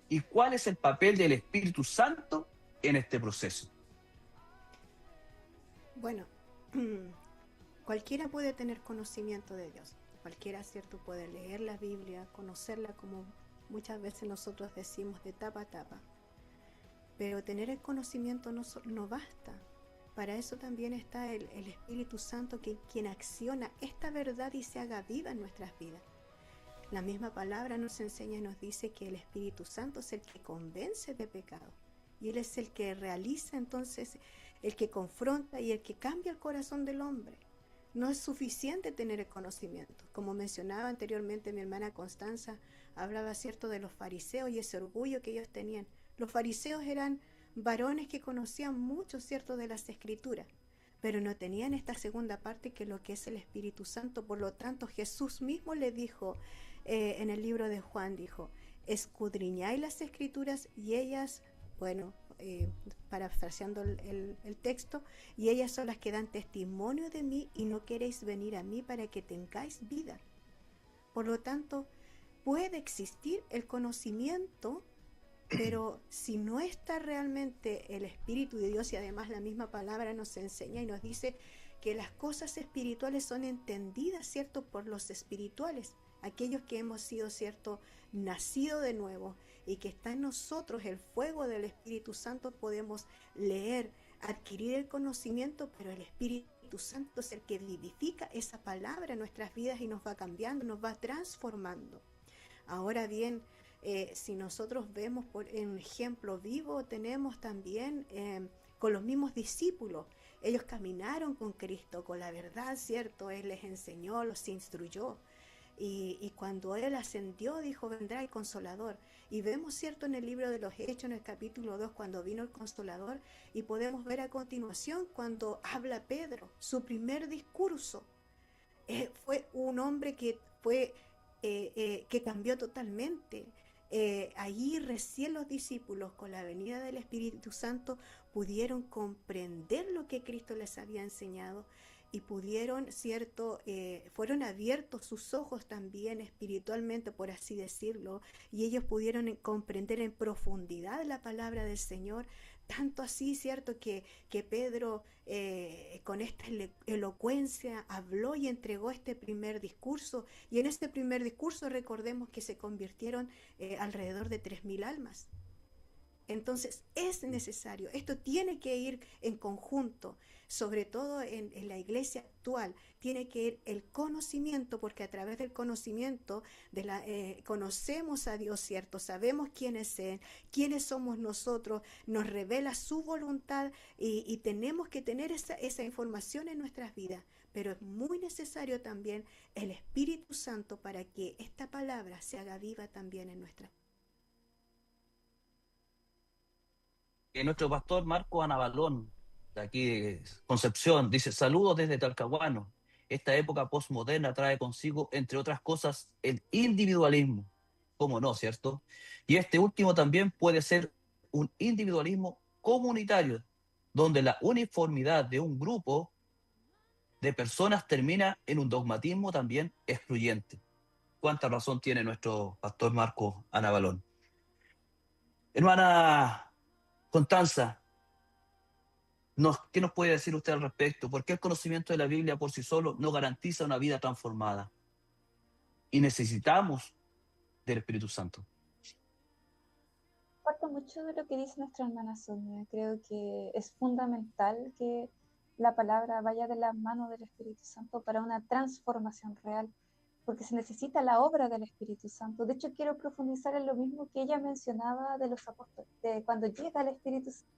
¿Y cuál es el papel del Espíritu Santo en este proceso? Bueno, cualquiera puede tener conocimiento de Dios. Cualquiera, ¿cierto?, puede leer la Biblia, conocerla, como muchas veces nosotros decimos, de tapa a tapa. Pero tener el conocimiento no basta. para eso también está el Espíritu Santo, quien acciona esta verdad y se haga viva en nuestras vidas. La misma palabra nos enseña y nos dice que el Espíritu Santo es el que convence de pecado. Y Él es el que realiza, entonces, el que confronta y el que cambia el corazón del hombre. No es suficiente tener el conocimiento. Como mencionaba anteriormente mi hermana Constanza, hablaba, cierto, de los fariseos y ese orgullo que ellos tenían. Los fariseos eran varones que conocían mucho, cierto, de las Escrituras, pero no tenían esta segunda parte, que lo que es el Espíritu Santo. Por lo tanto, Jesús mismo le dijo, en el libro de Juan, dijo, escudriñáis las Escrituras y ellas, bueno, parafraseando el texto, y ellas son las que dan testimonio de mí y no queréis venir a mí para que tengáis vida. Por lo tanto, puede existir el conocimiento, pero si no está realmente el Espíritu de Dios, y además la misma palabra nos enseña y nos dice que las cosas espirituales son entendidas, ¿cierto?, por los espirituales, aquellos que hemos sido, ¿cierto?, nacido de nuevo, y que está en nosotros el fuego del Espíritu Santo, podemos leer, adquirir el conocimiento, pero el Espíritu Santo es el que vivifica esa palabra en nuestras vidas y nos va cambiando, nos va transformando. Ahora bien, si nosotros vemos por un ejemplo vivo, tenemos también con los mismos discípulos. Ellos caminaron con Cristo, con la verdad, ¿cierto? Él les enseñó, los instruyó. Y cuando Él ascendió, dijo, vendrá el Consolador. Y vemos, ¿cierto?, en el libro de los Hechos, en el capítulo 2, cuando vino el Consolador, y podemos ver a continuación cuando habla Pedro, su primer discurso. Fue un hombre que cambió totalmente. Allí recién los discípulos, con la venida del Espíritu Santo, pudieron comprender lo que Cristo les había enseñado, y pudieron, ¿cierto?, fueron abiertos sus ojos también espiritualmente, por así decirlo, y ellos pudieron comprender en profundidad la palabra del Señor. Tanto así, ¿cierto?, que Pedro, con esta elocuencia, habló y entregó este primer discurso. Y en este primer discurso, recordemos que se convirtieron alrededor de 3.000 almas. Entonces es necesario, esto tiene que ir en conjunto, sobre todo en la iglesia actual, tiene que ir el conocimiento, porque a través del conocimiento conocemos a Dios, ¿cierto? Sabemos quién es Él, quiénes somos nosotros, nos revela su voluntad, y tenemos que tener esa información en nuestras vidas, pero es muy necesario también el Espíritu Santo para que esta palabra se haga viva también en nuestras vidas. Nuestro pastor Marco Anabalón, de aquí de Concepción, dice, saludos desde Talcahuano. Esta época postmoderna trae consigo, entre otras cosas, el individualismo. ¿Cómo no, cierto? Y este último también puede ser un individualismo comunitario, donde la uniformidad de un grupo de personas termina en un dogmatismo también excluyente. ¿Cuánta razón tiene nuestro pastor Marco Anabalón? Hermana Constanza, ¿qué nos puede decir usted al respecto? ¿Por qué el conocimiento de la Biblia por sí solo no garantiza una vida transformada? Y necesitamos del Espíritu Santo. Comparto mucho de lo que dice nuestra hermana Sonia. Creo que es fundamental que la palabra vaya de la mano del Espíritu Santo para una transformación real, porque se necesita la obra del Espíritu Santo. De hecho, quiero profundizar en lo mismo que ella mencionaba de los apóstoles, de cuando llega el Espíritu Santo.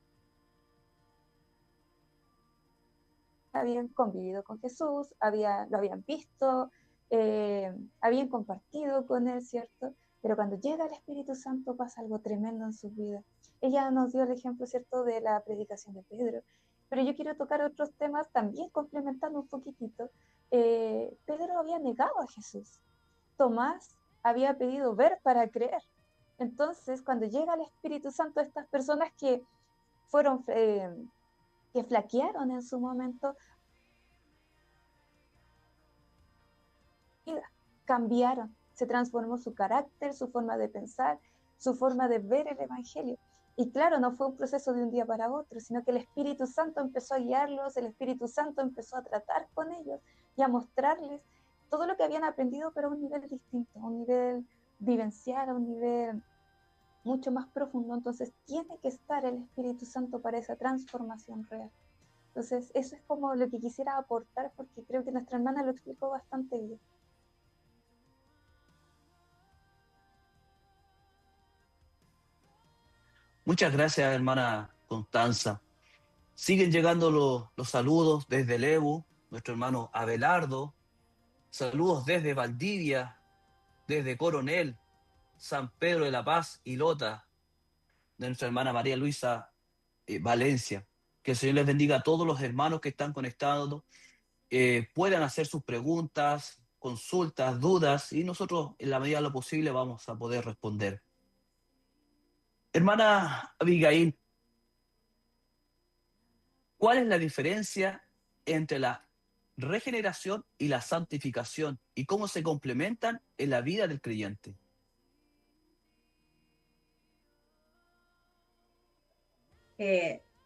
Habían convivido con Jesús, lo habían visto, habían compartido con Él, ¿cierto? Pero cuando llega el Espíritu Santo pasa algo tremendo en sus vidas. Ella nos dio el ejemplo, ¿cierto?, de la predicación de Pedro, pero yo quiero tocar otros temas también complementando un poquitito. Pedro había negado a Jesús. Tomás había pedido ver para creer. Entonces, cuando llega el Espíritu Santo, estas personas que fueron... que flaquearon en su momento, cambiaron, se transformó su carácter, su forma de pensar, su forma de ver el Evangelio. Y claro, no fue un proceso de un día para otro, sino que el Espíritu Santo empezó a guiarlos, el Espíritu Santo empezó a tratar con ellos y a mostrarles todo lo que habían aprendido, pero a un nivel distinto, a un nivel vivencial, a un nivel mucho más profundo. Entonces tiene que estar el Espíritu Santo para esa transformación real. Entonces, eso es como lo que quisiera aportar, porque creo que nuestra hermana lo explicó bastante bien. Muchas gracias, hermana Constanza. Siguen llegando los saludos desde Lebu, nuestro hermano Abelardo. Saludos desde Valdivia, desde Coronel, San Pedro de la Paz y Lota, de nuestra hermana María Luisa Valencia. Que el Señor les bendiga a todos los hermanos que están conectados, puedan hacer sus preguntas, consultas, dudas, y nosotros en la medida de lo posible vamos a poder responder. Hermana Abigail, ¿cuál es la diferencia entre la regeneración y la santificación y cómo se complementan en la vida del creyente?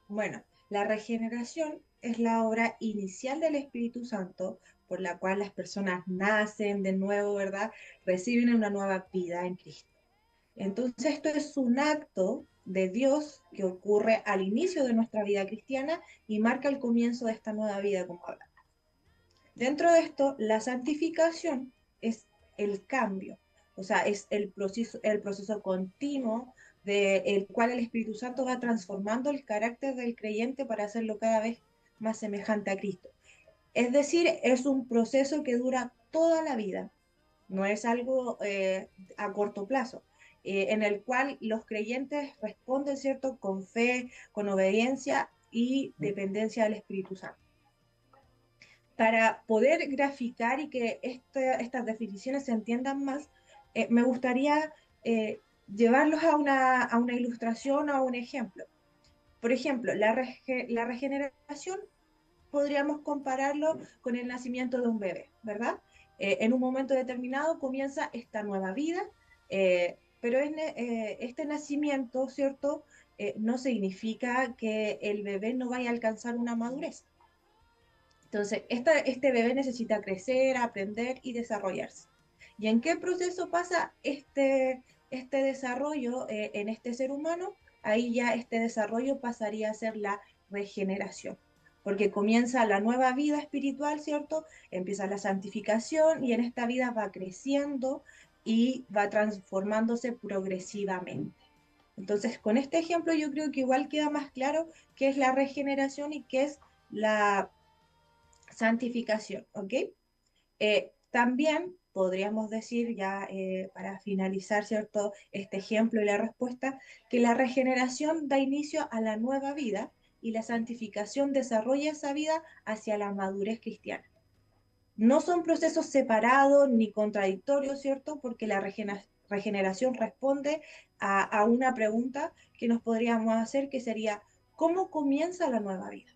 Bueno, la regeneración es la obra inicial del Espíritu Santo por la cual las personas nacen de nuevo, ¿verdad? Reciben una nueva vida en Cristo. Entonces, esto es un acto de Dios que ocurre al inicio de nuestra vida cristiana y marca el comienzo de esta nueva vida, como hablamos. Dentro de esto, la santificación es el cambio, o sea, es el proceso continuo del cual el Espíritu Santo va transformando el carácter del creyente para hacerlo cada vez más semejante a Cristo. Es decir, es un proceso que dura toda la vida, no es algo a corto plazo, en el cual los creyentes responden, ¿cierto?, con fe, con obediencia y dependencia del Espíritu Santo. Para poder graficar y que estas definiciones se entiendan más, me gustaría llevarlos a una ilustración o a un ejemplo. Por ejemplo, la regeneración podríamos compararlo con el nacimiento de un bebé, ¿verdad? En un momento determinado comienza esta nueva vida, pero este nacimiento, ¿cierto? No significa que el bebé no vaya a alcanzar una madurez. Entonces, este bebé necesita crecer, aprender y desarrollarse. ¿Y en qué proceso pasa este desarrollo en este ser humano? Ahí ya este desarrollo pasaría a ser la regeneración, porque comienza la nueva vida espiritual, ¿cierto? Empieza la santificación y en esta vida va creciendo y va transformándose progresivamente. Entonces, con este ejemplo yo creo que igual queda más claro qué es la regeneración y qué es la santificación, ¿ok? También podríamos decir, ya para finalizar, ¿cierto?, este ejemplo y la respuesta, que la regeneración da inicio a la nueva vida y la santificación desarrolla esa vida hacia la madurez cristiana. No son procesos separados ni contradictorios, ¿cierto?, porque la regeneración responde a una pregunta que nos podríamos hacer, que sería, ¿cómo comienza la nueva vida?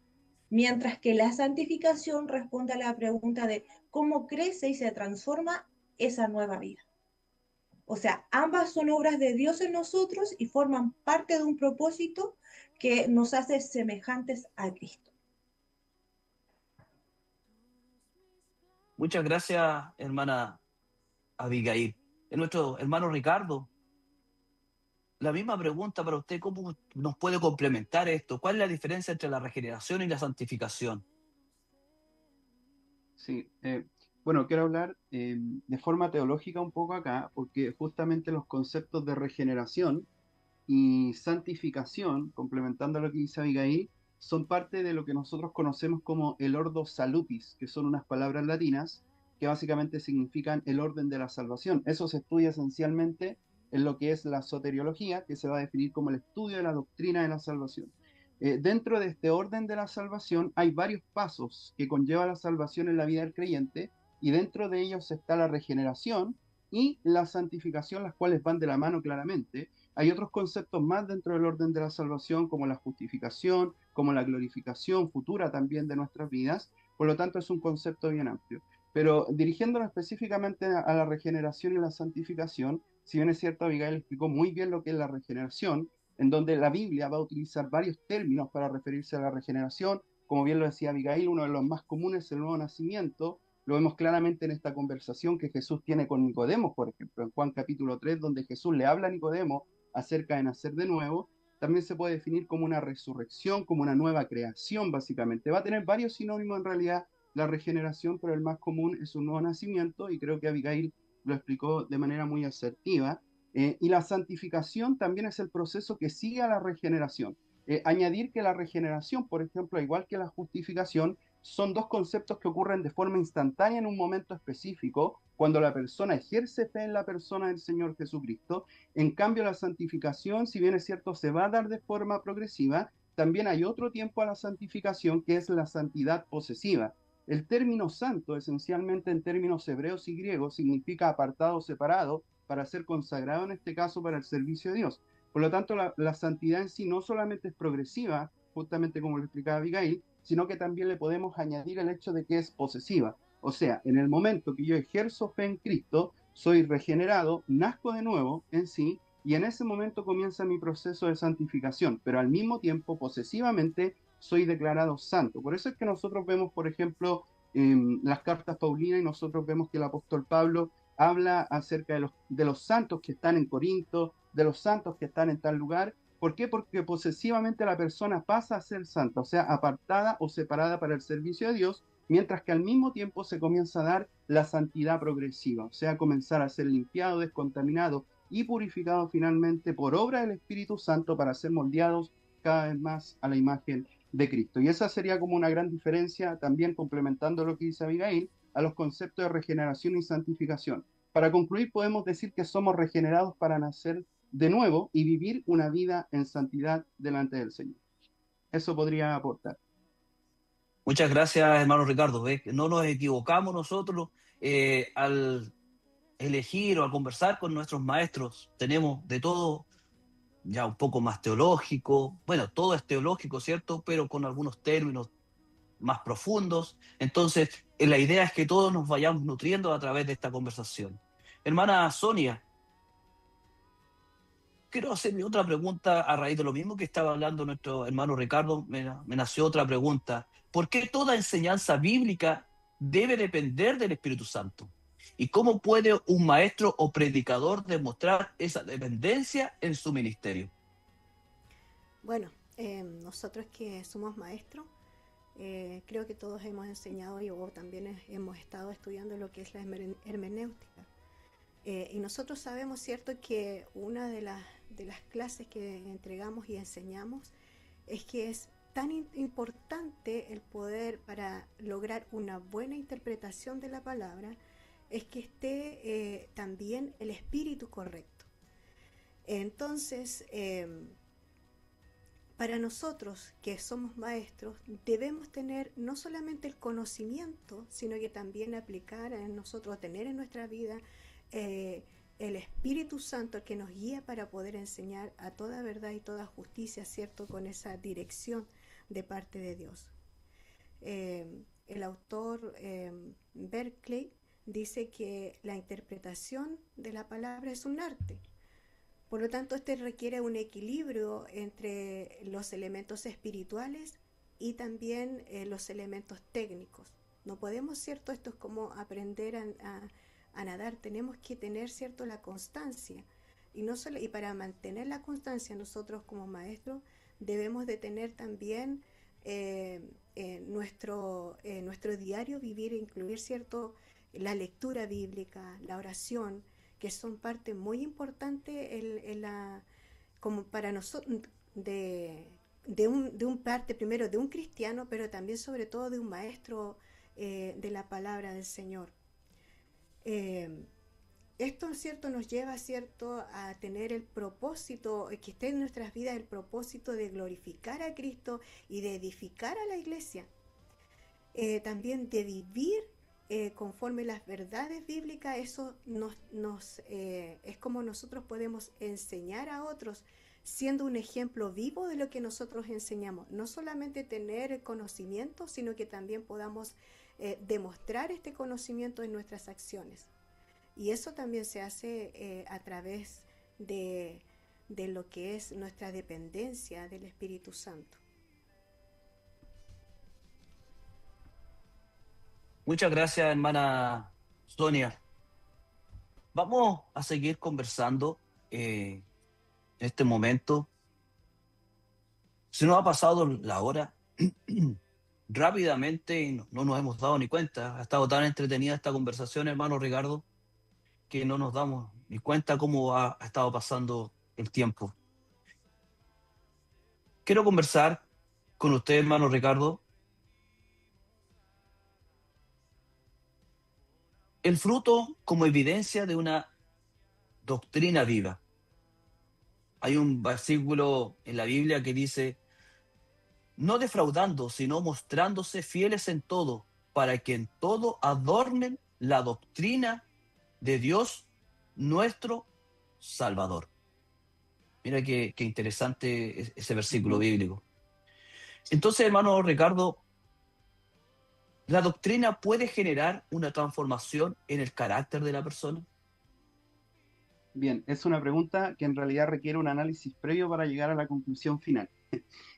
Mientras que la santificación responde a la pregunta de cómo crece y se transforma esa nueva vida. O sea, ambas son obras de Dios en nosotros y forman parte de un propósito que nos hace semejantes a Cristo. Muchas gracias, hermana Abigail. Nuestro hermano Ricardo, la misma pregunta para usted, ¿cómo nos puede complementar esto? ¿Cuál es la diferencia entre la regeneración y la santificación? Sí, bueno, quiero hablar de forma teológica un poco acá, porque justamente los conceptos de regeneración y santificación, complementando lo que dice Abigail, son parte de lo que nosotros conocemos como el ordo salutis, que son unas palabras latinas que básicamente significan el orden de la salvación. Eso se estudia esencialmente en lo que es la soteriología, que se va a definir como el estudio de la doctrina de la salvación. Dentro de este orden de la salvación hay varios pasos que conlleva la salvación en la vida del creyente, y dentro de ellos está la regeneración y la santificación, las cuales van de la mano claramente. Hay otros conceptos más dentro del orden de la salvación, como la justificación, como la glorificación futura también de nuestras vidas. Por lo tanto, es un concepto bien amplio. Pero dirigiéndonos específicamente a la regeneración y la santificación, si bien es cierto, Abigail explicó muy bien lo que es la regeneración, en donde la Biblia va a utilizar varios términos para referirse a la regeneración. Como bien lo decía Abigail, uno de los más comunes es el nuevo nacimiento. Lo vemos claramente en esta conversación que Jesús tiene con Nicodemo, por ejemplo, en Juan capítulo 3, donde Jesús le habla a Nicodemo acerca de nacer de nuevo. también se puede definir como una resurrección, como una nueva creación, básicamente. Va a tener varios sinónimos en realidad la regeneración, pero el más común es un nuevo nacimiento, y creo que Abigail lo explicó de manera muy asertiva. Y la santificación también es el proceso que sigue a la regeneración. Añadir que la regeneración, por ejemplo, igual que la justificación, son dos conceptos que ocurren de forma instantánea en un momento específico, cuando la persona ejerce fe en la persona del Señor Jesucristo. En cambio, la santificación, si bien es cierto, se va a dar de forma progresiva, también hay otro tiempo a la santificación, que es la santidad posesiva. El término santo, esencialmente en términos hebreos y griegos, significa apartado, separado, para ser consagrado, en este caso para el servicio de Dios. Por lo tanto, la santidad en sí no solamente es progresiva, justamente como lo explicaba Abigail, sino que también le podemos añadir el hecho de que es posesiva. O sea, en el momento que yo ejerzo fe en Cristo, soy regenerado, nazco de nuevo en sí, y en ese momento comienza mi proceso de santificación, pero al mismo tiempo, posesivamente, soy declarado santo. Por eso es que nosotros vemos, por ejemplo, las cartas paulinas, y nosotros vemos que el apóstol Pablo habla acerca de los santos que están en Corinto, de los santos que están en tal lugar. ¿Por qué? Porque posesivamente la persona pasa a ser santa, o sea, apartada o separada para el servicio de Dios, mientras que al mismo tiempo se comienza a dar la santidad progresiva, o sea, comenzar a ser limpiado, descontaminado y purificado finalmente por obra del Espíritu Santo, para ser moldeados cada vez más a la imagen de Cristo. Y esa sería como una gran diferencia, también complementando lo que dice Abigail, a los conceptos de regeneración y santificación. Para concluir, podemos decir que somos regenerados para nacer de nuevo y vivir una vida en santidad delante del Señor. Eso podría aportar. Muchas gracias, hermano Ricardo. ¿Ves? No nos equivocamos nosotros al elegir o al conversar con nuestros maestros. Tenemos de todo, ya un poco más teológico. Bueno, todo es teológico, ¿cierto? Pero con algunos términos más profundos. Entonces, la idea es que todos nos vayamos nutriendo a través de esta conversación. Hermana Sonia, quiero hacerme otra pregunta a raíz de lo mismo que estaba hablando nuestro hermano Ricardo. Me nació otra pregunta. ¿Por qué toda enseñanza bíblica debe depender del Espíritu Santo? ¿Y cómo puede un maestro o predicador demostrar esa dependencia en su ministerio? Bueno, nosotros que somos maestros, creo que todos hemos enseñado y o también hemos estado estudiando lo que es la hermenéutica. Y nosotros sabemos, ¿cierto?, que una de las clases que entregamos y enseñamos es que es tan importante el poder para lograr una buena interpretación de la palabra, es que esté también el espíritu correcto. Entonces, para nosotros que somos maestros, debemos tener no solamente el conocimiento, sino que también aplicar en nosotros, tener en nuestra vida el Espíritu Santo que nos guía para poder enseñar a toda verdad y toda justicia, ¿cierto?, con esa dirección de parte de Dios. El autor Berkeley dice que la interpretación de la palabra es un arte. Por lo tanto, este requiere un equilibrio entre los elementos espirituales y también los elementos técnicos. No podemos, ¿cierto? Esto es como aprender a nadar. Tenemos que tener, ¿cierto?, la constancia. Y para mantener la constancia, nosotros como maestros debemos de tener también nuestro diario vivir, incluir, ¿cierto?, la lectura bíblica, la oración, que son parte muy importante como para nosotros de un parte primero de un cristiano, pero también sobre todo de un maestro de la palabra del Señor. Esto, ¿cierto?, nos lleva, ¿cierto?, a tener el propósito, que esté en nuestras vidas el propósito de glorificar a Cristo y de edificar a la iglesia. También de vivir conforme las verdades bíblicas. Eso es como nosotros podemos enseñar a otros, siendo un ejemplo vivo de lo que nosotros enseñamos. No solamente tener conocimiento, sino que también podamos demostrar este conocimiento en nuestras acciones. Y eso también se hace a través de lo que es nuestra dependencia del Espíritu Santo. Muchas gracias, hermana Sonia. Vamos a seguir conversando en este momento. Se nos ha pasado la hora rápidamente y no nos hemos dado ni cuenta. Ha estado tan entretenida esta conversación, hermano Ricardo, que no nos damos ni cuenta cómo ha estado pasando el tiempo. Quiero conversar con usted, hermano Ricardo, el fruto como evidencia de una doctrina viva. Hay un versículo en la Biblia que dice: no defraudando, sino mostrándose fieles en todo, para que en todo adornen la doctrina de Dios nuestro Salvador. Mira qué interesante ese versículo bíblico. Entonces, hermano Ricardo, ¿la doctrina puede generar una transformación en el carácter de la persona? Bien, es una pregunta que en realidad requiere un análisis previo para llegar a la conclusión final.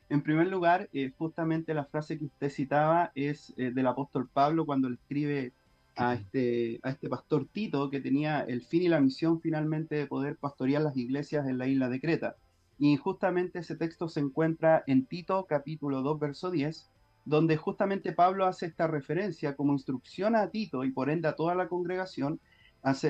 En primer lugar, justamente la frase que usted citaba es del apóstol Pablo cuando le escribe a este pastor Tito, que tenía el fin y la misión finalmente de poder pastorear las iglesias en la isla de Creta. Y justamente ese texto se encuentra en Tito capítulo 2, verso 10, donde justamente Pablo hace esta referencia como instrucción a Tito y por ende a toda la congregación,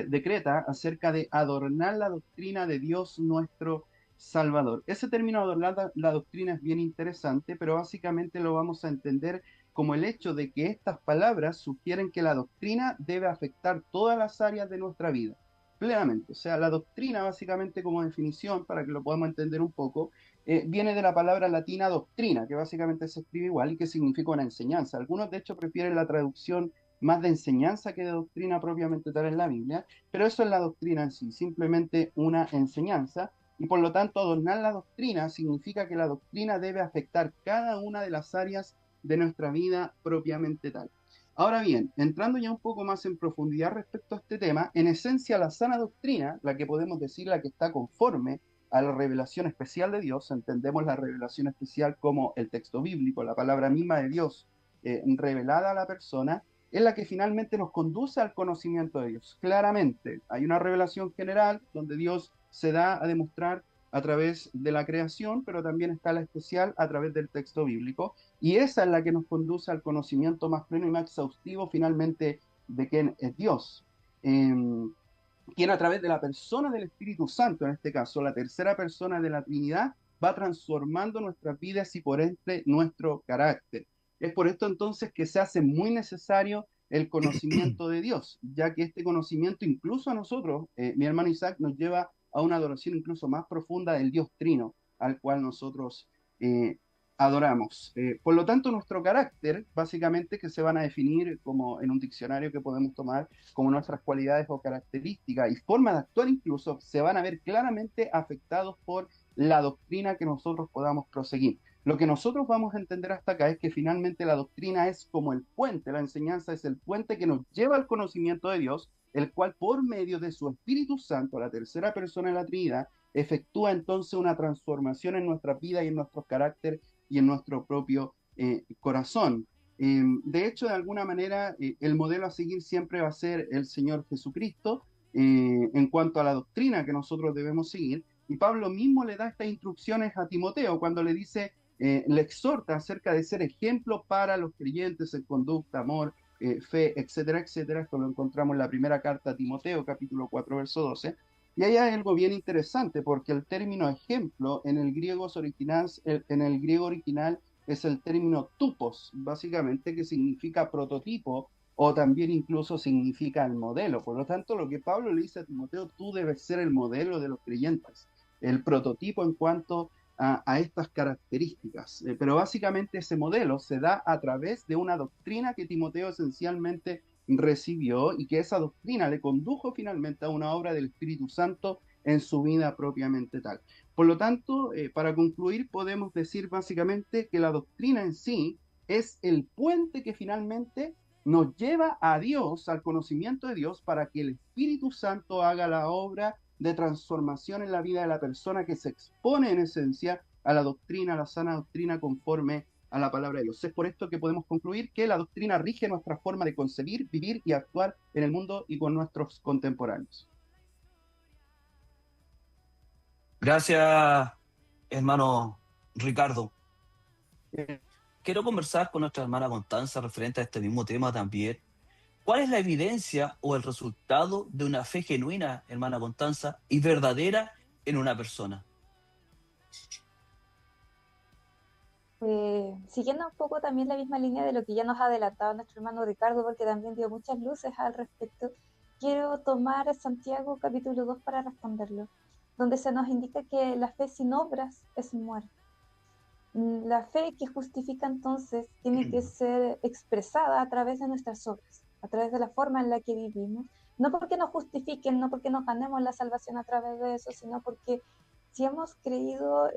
decreta acerca de adornar la doctrina de Dios nuestro Salvador. Ese término adornar la doctrina es bien interesante, pero básicamente lo vamos a entender como el hecho de que estas palabras sugieren que la doctrina debe afectar todas las áreas de nuestra vida, plenamente. O sea, la doctrina básicamente como definición, para que lo podamos entender un poco, viene de la palabra latina doctrina, que básicamente se escribe igual y que significa una enseñanza. Algunos de hecho prefieren la traducción más de enseñanza que de doctrina propiamente tal en la Biblia, pero eso es la doctrina en sí, simplemente una enseñanza. Y por lo tanto, adornar la doctrina significa que la doctrina debe afectar cada una de las áreas de nuestra vida propiamente tal. Ahora bien, entrando ya un poco más en profundidad respecto a este tema, en esencia la sana doctrina, la que podemos decir la que está conforme a la revelación especial de Dios, entendemos la revelación especial como el texto bíblico, la palabra misma de Dios revelada a la persona, es la que finalmente nos conduce al conocimiento de Dios. Claramente, hay una revelación general donde Dios se da a demostrar a través de la creación, pero también está la especial a través del texto bíblico, y esa es la que nos conduce al conocimiento más pleno y más exhaustivo finalmente de quién es Dios. Quien a través de la persona del Espíritu Santo, en este caso la tercera persona de la Trinidad, va transformando nuestras vidas y por ende nuestro carácter. Es por esto entonces que se hace muy necesario el conocimiento de Dios, ya que este conocimiento incluso a nosotros, mi hermano Isaac, nos lleva a una adoración incluso más profunda del Dios Trino, al cual nosotros adoramos. Por lo tanto, nuestro carácter, básicamente, que se van a definir como en un diccionario que podemos tomar como nuestras cualidades o características y forma de actuar incluso, se van a ver claramente afectados por la doctrina que nosotros podamos proseguir. Lo que nosotros vamos a entender hasta acá es que finalmente la doctrina es como el puente, la enseñanza es el puente que nos lleva al conocimiento de Dios, el cual por medio de su Espíritu Santo, la tercera persona de la Trinidad, efectúa entonces una transformación en nuestra vida y en nuestro carácter y en nuestro propio corazón. De hecho, de alguna manera, el modelo a seguir siempre va a ser el Señor Jesucristo en cuanto a la doctrina que nosotros debemos seguir. Y Pablo mismo le da estas instrucciones a Timoteo cuando le dice, le exhorta acerca de ser ejemplo para los creyentes en conducta, amor, fe, etcétera, etcétera. Esto lo encontramos en la primera carta a Timoteo, capítulo 4, verso 12. Y ahí hay algo bien interesante, porque el término ejemplo en el griego original es el término tupos, básicamente, que significa prototipo o también incluso significa el modelo. Por lo tanto, lo que Pablo le dice a Timoteo, tú debes ser el modelo de los creyentes, el prototipo en cuanto a estas características. Pero básicamente ese modelo se da a través de una doctrina que Timoteo esencialmente recibió y que esa doctrina le condujo finalmente a una obra del Espíritu Santo en su vida propiamente tal. Por lo tanto, para concluir, podemos decir básicamente que la doctrina en sí es el puente que finalmente nos lleva a Dios, al conocimiento de Dios, para que el Espíritu Santo haga la obra de transformación en la vida de la persona que se expone en esencia a la doctrina, a la sana doctrina conforme a la palabra de Dios. Es por esto que podemos concluir que la doctrina rige nuestra forma de concebir, vivir y actuar en el mundo y con nuestros contemporáneos. Gracias, hermano Ricardo. Quiero conversar con nuestra hermana Constanza referente a este mismo tema también. ¿Cuál es la evidencia o el resultado de una fe genuina, hermana Constanza, y verdadera en una persona? Siguiendo un poco también la misma línea de lo que ya nos ha adelantado nuestro hermano Ricardo, porque también dio muchas luces al respecto, quiero tomar Santiago capítulo 2 para responderlo, donde se nos indica que la fe sin obras es muerta. La fe que justifica entonces tiene que ser expresada a través de nuestras obras, a través de la forma en la que vivimos, no porque nos justifiquen, no porque nos ganemos la salvación a través de eso, sino porque si hemos creído,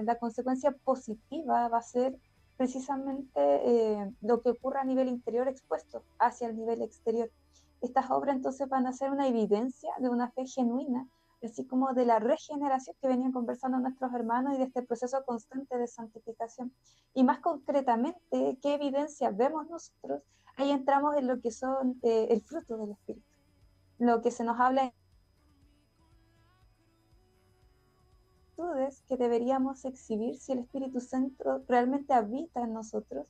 la consecuencia positiva va a ser precisamente lo que ocurra a nivel interior expuesto hacia el nivel exterior. Estas obras entonces van a ser una evidencia de una fe genuina, así como de la regeneración que venían conversando nuestros hermanos y de este proceso constante de santificación. Y más concretamente, ¿qué evidencia vemos nosotros? Ahí entramos en lo que son el fruto del Espíritu, lo que se nos habla que deberíamos exhibir si el Espíritu Santo realmente habita en nosotros.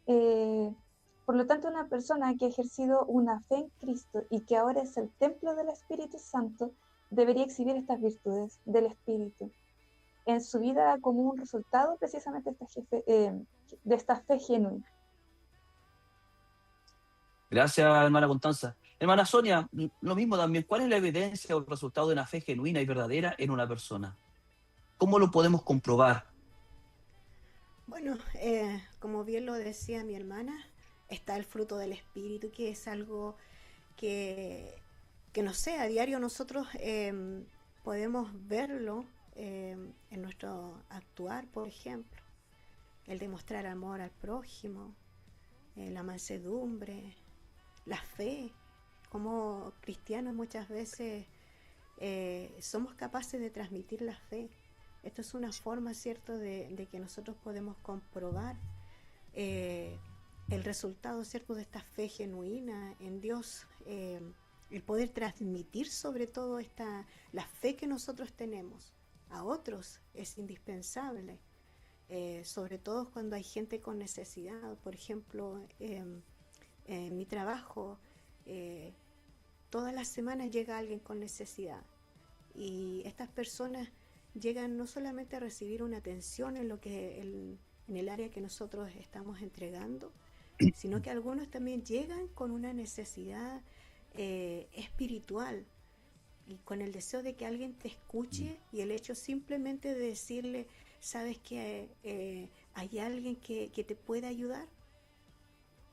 Por lo tanto, una persona que ha ejercido una fe en Cristo y que ahora es el templo del Espíritu Santo, debería exhibir estas virtudes del Espíritu en su vida como un resultado precisamente de esta fe genuina. Gracias, hermana Constanza. Hermana Sonia, lo mismo también. ¿Cuál es la evidencia o el resultado de una fe genuina y verdadera en una persona? ¿Cómo lo podemos comprobar? Bueno, como bien lo decía mi hermana, está el fruto del Espíritu, que es algo que, que no sé, a diario nosotros podemos verlo en nuestro actuar, por ejemplo, el demostrar amor al prójimo, la mansedumbre, la fe. Como cristianos muchas veces somos capaces de transmitir la fe. Esto es una forma, ¿cierto?, de que nosotros podemos comprobar el resultado, ¿cierto?, de esta fe genuina en Dios, el poder transmitir sobre todo la fe que nosotros tenemos a otros es indispensable, sobre todo cuando hay gente con necesidad. Por ejemplo, en mi trabajo, todas las semanas llega alguien con necesidad y estas personas llegan no solamente a recibir una atención en el área que nosotros estamos entregando, sino que algunos también llegan con una necesidad espiritual y con el deseo de que alguien te escuche, y el hecho simplemente de decirle, sabes que hay alguien que te puede ayudar,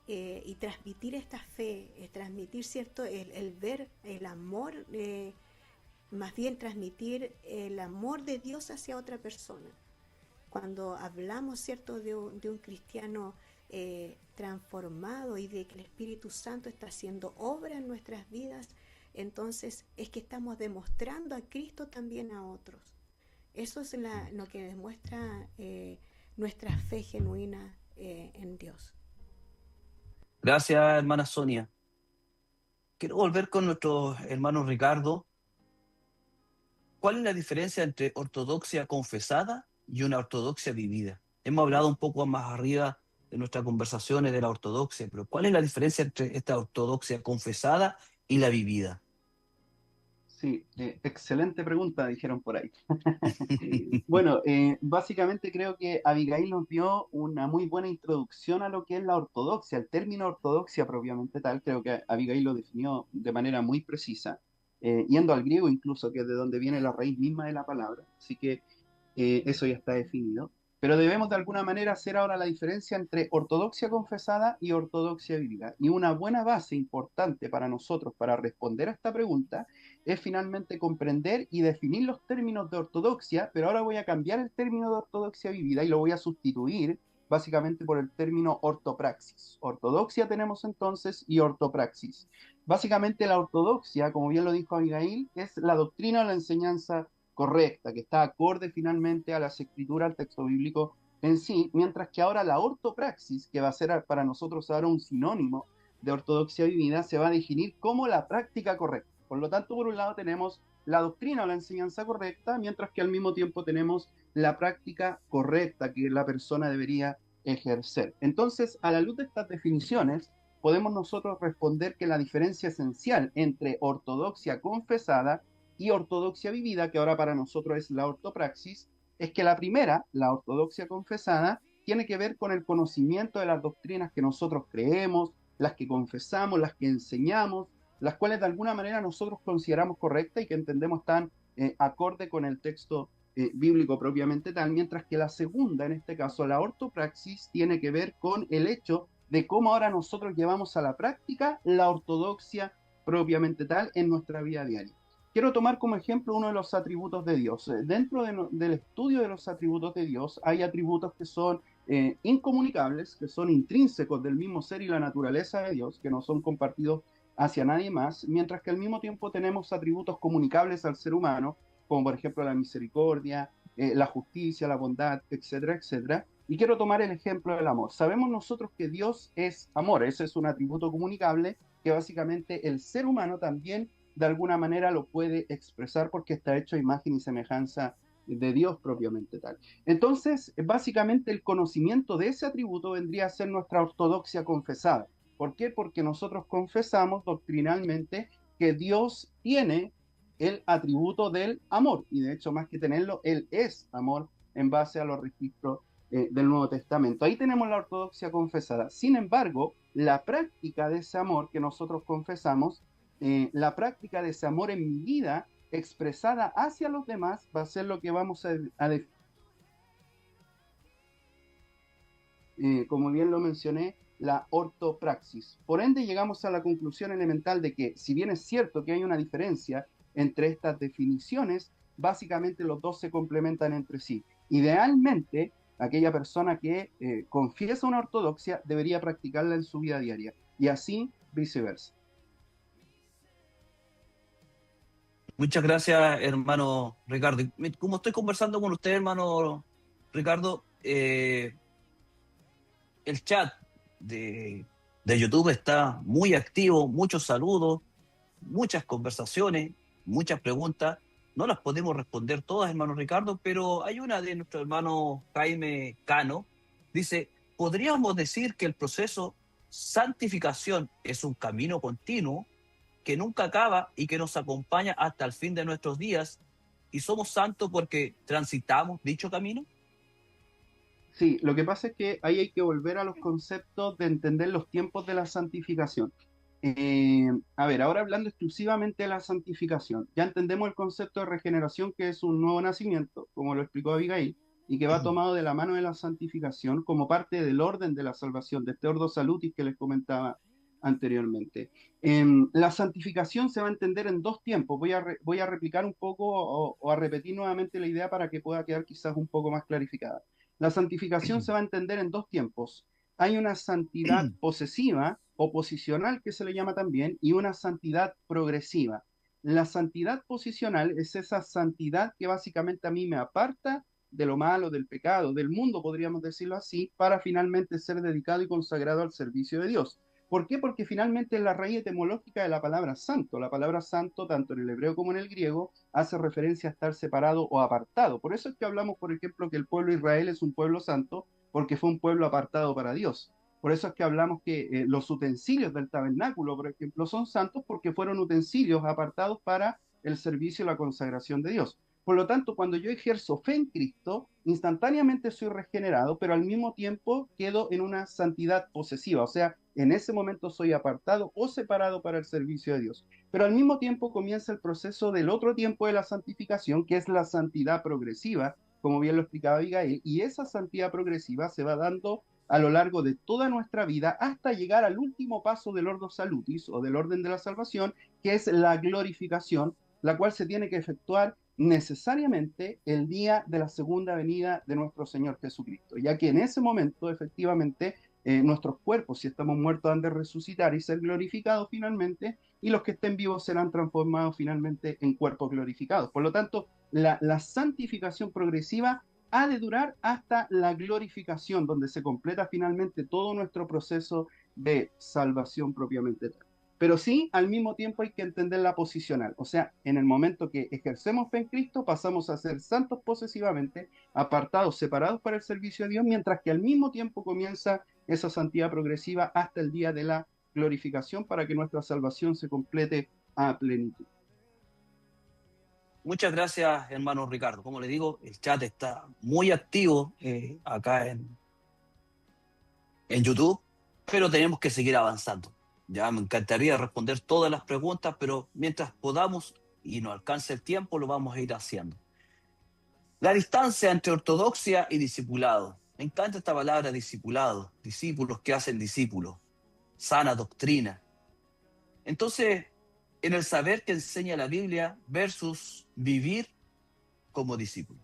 y transmitir esta fe, transmitir, ¿cierto?, el ver el amor, más bien transmitir el amor de Dios hacia otra persona. Cuando hablamos, ¿cierto?, de un cristiano transformado y de que el Espíritu Santo está haciendo obra en nuestras vidas, entonces es que estamos demostrando a Cristo también a otros. Eso es lo que demuestra nuestra fe genuina en Dios. Gracias, hermana Sonia. Quiero volver con nuestro hermano Ricardo. ¿Cuál es la diferencia entre ortodoxia confesada y una ortodoxia vivida? Hemos hablado un poco más arriba de nuestras conversaciones de la ortodoxia, pero ¿cuál es la diferencia entre esta ortodoxia confesada y la vivida? Sí, excelente pregunta, dijeron por ahí. Bueno, básicamente creo que Abigail nos dio una muy buena introducción a lo que es la ortodoxia. El término ortodoxia propiamente tal, creo que Abigail lo definió de manera muy precisa, yendo al griego incluso, que es de donde viene la raíz misma de la palabra. Así que eso ya está definido. Pero debemos de alguna manera hacer ahora la diferencia entre ortodoxia confesada y ortodoxia bíblica. Y una buena base importante para nosotros para responder a esta pregunta es finalmente comprender y definir los términos de ortodoxia, pero ahora voy a cambiar el término de ortodoxia vivida y lo voy a sustituir básicamente por el término ortopraxis. Ortodoxia tenemos entonces y ortopraxis. Básicamente la ortodoxia, como bien lo dijo Abigail, es la doctrina o la enseñanza correcta, que está acorde finalmente a las escrituras, al texto bíblico en sí, mientras que ahora la ortopraxis, que va a ser para nosotros ahora un sinónimo de ortodoxia vivida, se va a definir como la práctica correcta. Por lo tanto, por un lado tenemos la doctrina o la enseñanza correcta, mientras que al mismo tiempo tenemos la práctica correcta que la persona debería ejercer. Entonces, a la luz de estas definiciones, podemos nosotros responder que la diferencia esencial entre ortodoxia confesada y ortodoxia vivida, que ahora para nosotros es la ortopraxis, es que la primera, la ortodoxia confesada, tiene que ver con el conocimiento de las doctrinas que nosotros creemos, las que confesamos, las que enseñamos, las cuales de alguna manera nosotros consideramos correctas y que entendemos tan acorde con el texto bíblico propiamente tal, mientras que la segunda, en este caso la ortopraxis, tiene que ver con el hecho de cómo ahora nosotros llevamos a la práctica la ortodoxia propiamente tal en nuestra vida diaria. Quiero tomar como ejemplo uno de los atributos de Dios. Dentro del estudio de los atributos de Dios hay atributos que son incomunicables, que son intrínsecos del mismo ser y la naturaleza de Dios, que no son compartidos hacia nadie más, mientras que al mismo tiempo tenemos atributos comunicables al ser humano, como por ejemplo la misericordia, la justicia, la bondad, etcétera, etcétera. Y quiero tomar el ejemplo del amor. Sabemos nosotros que Dios es amor, ese es un atributo comunicable que básicamente el ser humano también de alguna manera lo puede expresar porque está hecho a imagen y semejanza de Dios propiamente tal. Entonces, básicamente el conocimiento de ese atributo vendría a ser nuestra ortodoxia confesada. ¿Por qué? Porque nosotros confesamos doctrinalmente que Dios tiene el atributo del amor, y de hecho más que tenerlo, Él es amor en base a los registros del Nuevo Testamento. Ahí tenemos la ortodoxia confesada. Sin embargo, la práctica de ese amor que nosotros confesamos, la práctica de ese amor en mi vida expresada hacia los demás va a ser lo que vamos a como bien lo mencioné, la ortopraxis. Por ende, llegamos a la conclusión elemental de que, si bien es cierto que hay una diferencia entre estas definiciones, básicamente los dos se complementan entre sí. Idealmente, aquella persona que confiesa una ortodoxia debería practicarla en su vida diaria, y así viceversa. Muchas gracias, hermano Ricardo. Como estoy conversando con usted, hermano Ricardo, el chat de YouTube está muy activo, muchos saludos, muchas conversaciones, muchas preguntas. No las podemos responder todas, hermano Ricardo, pero hay una de nuestro hermano Jaime Cano. Dice, ¿podríamos decir que el proceso santificación es un camino continuo que nunca acaba y que nos acompaña hasta el fin de nuestros días, y somos santos porque transitamos dicho camino? Sí, lo que pasa es que ahí hay que volver a los conceptos de entender los tiempos de la santificación. A ver, ahora hablando exclusivamente de la santificación, ya entendemos el concepto de regeneración, que es un nuevo nacimiento, como lo explicó Abigail, y que va tomado de la mano de la santificación como parte del orden de la salvación, de este ordo salutis que les comentaba anteriormente. La santificación se va a entender en dos tiempos. Voy a replicar un poco o a repetir nuevamente la idea para que pueda quedar quizás un poco más clarificada. La santificación se va a entender en dos tiempos. Hay una santidad posesiva o posicional, que se le llama también, y una santidad progresiva. La santidad posicional es esa santidad que básicamente a mí me aparta de lo malo, del pecado, del mundo, podríamos decirlo así, para finalmente ser dedicado y consagrado al servicio de Dios. ¿Por qué? Porque finalmente es la raíz etimológica de la palabra santo. La palabra santo, tanto en el hebreo como en el griego, hace referencia a estar separado o apartado. Por eso es que hablamos, por ejemplo, que el pueblo de Israel es un pueblo santo, porque fue un pueblo apartado para Dios. Por eso es que hablamos que los utensilios del tabernáculo, por ejemplo, son santos porque fueron utensilios apartados para el servicio y la consagración de Dios. Por lo tanto, cuando yo ejerzo fe en Cristo, instantáneamente soy regenerado, pero al mismo tiempo quedo en una santidad posesiva, o sea, en ese momento soy apartado o separado para el servicio de Dios. Pero al mismo tiempo comienza el proceso del otro tiempo de la santificación, que es la santidad progresiva, como bien lo explicaba Abigail, y esa santidad progresiva se va dando a lo largo de toda nuestra vida hasta llegar al último paso del ordo salutis o del orden de la salvación, que es la glorificación, la cual se tiene que efectuar necesariamente el día de la segunda venida de nuestro Señor Jesucristo, ya que en ese momento efectivamente nuestros cuerpos, si estamos muertos, han de resucitar y ser glorificados finalmente, y los que estén vivos serán transformados finalmente en cuerpos glorificados. Por lo tanto, la santificación progresiva ha de durar hasta la glorificación, donde se completa finalmente todo nuestro proceso de salvación propiamente tal. Pero sí, al mismo tiempo hay que entender la posicional. O sea, en el momento que ejercemos fe en Cristo, pasamos a ser santos posesivamente, apartados, separados para el servicio de Dios, mientras que al mismo tiempo comienza esa santidad progresiva hasta el día de la glorificación para que nuestra salvación se complete a plenitud. Muchas gracias, hermano Ricardo. Como le digo, el chat está muy activo acá en YouTube, pero tenemos que seguir avanzando. Ya me encantaría responder todas las preguntas, pero mientras podamos y nos alcance el tiempo, lo vamos a ir haciendo. La distancia entre ortodoxia y discipulado. Me encanta esta palabra discipulado, discípulos que hacen discípulos, sana doctrina. Entonces, en el saber que enseña la Biblia versus vivir como discípulo.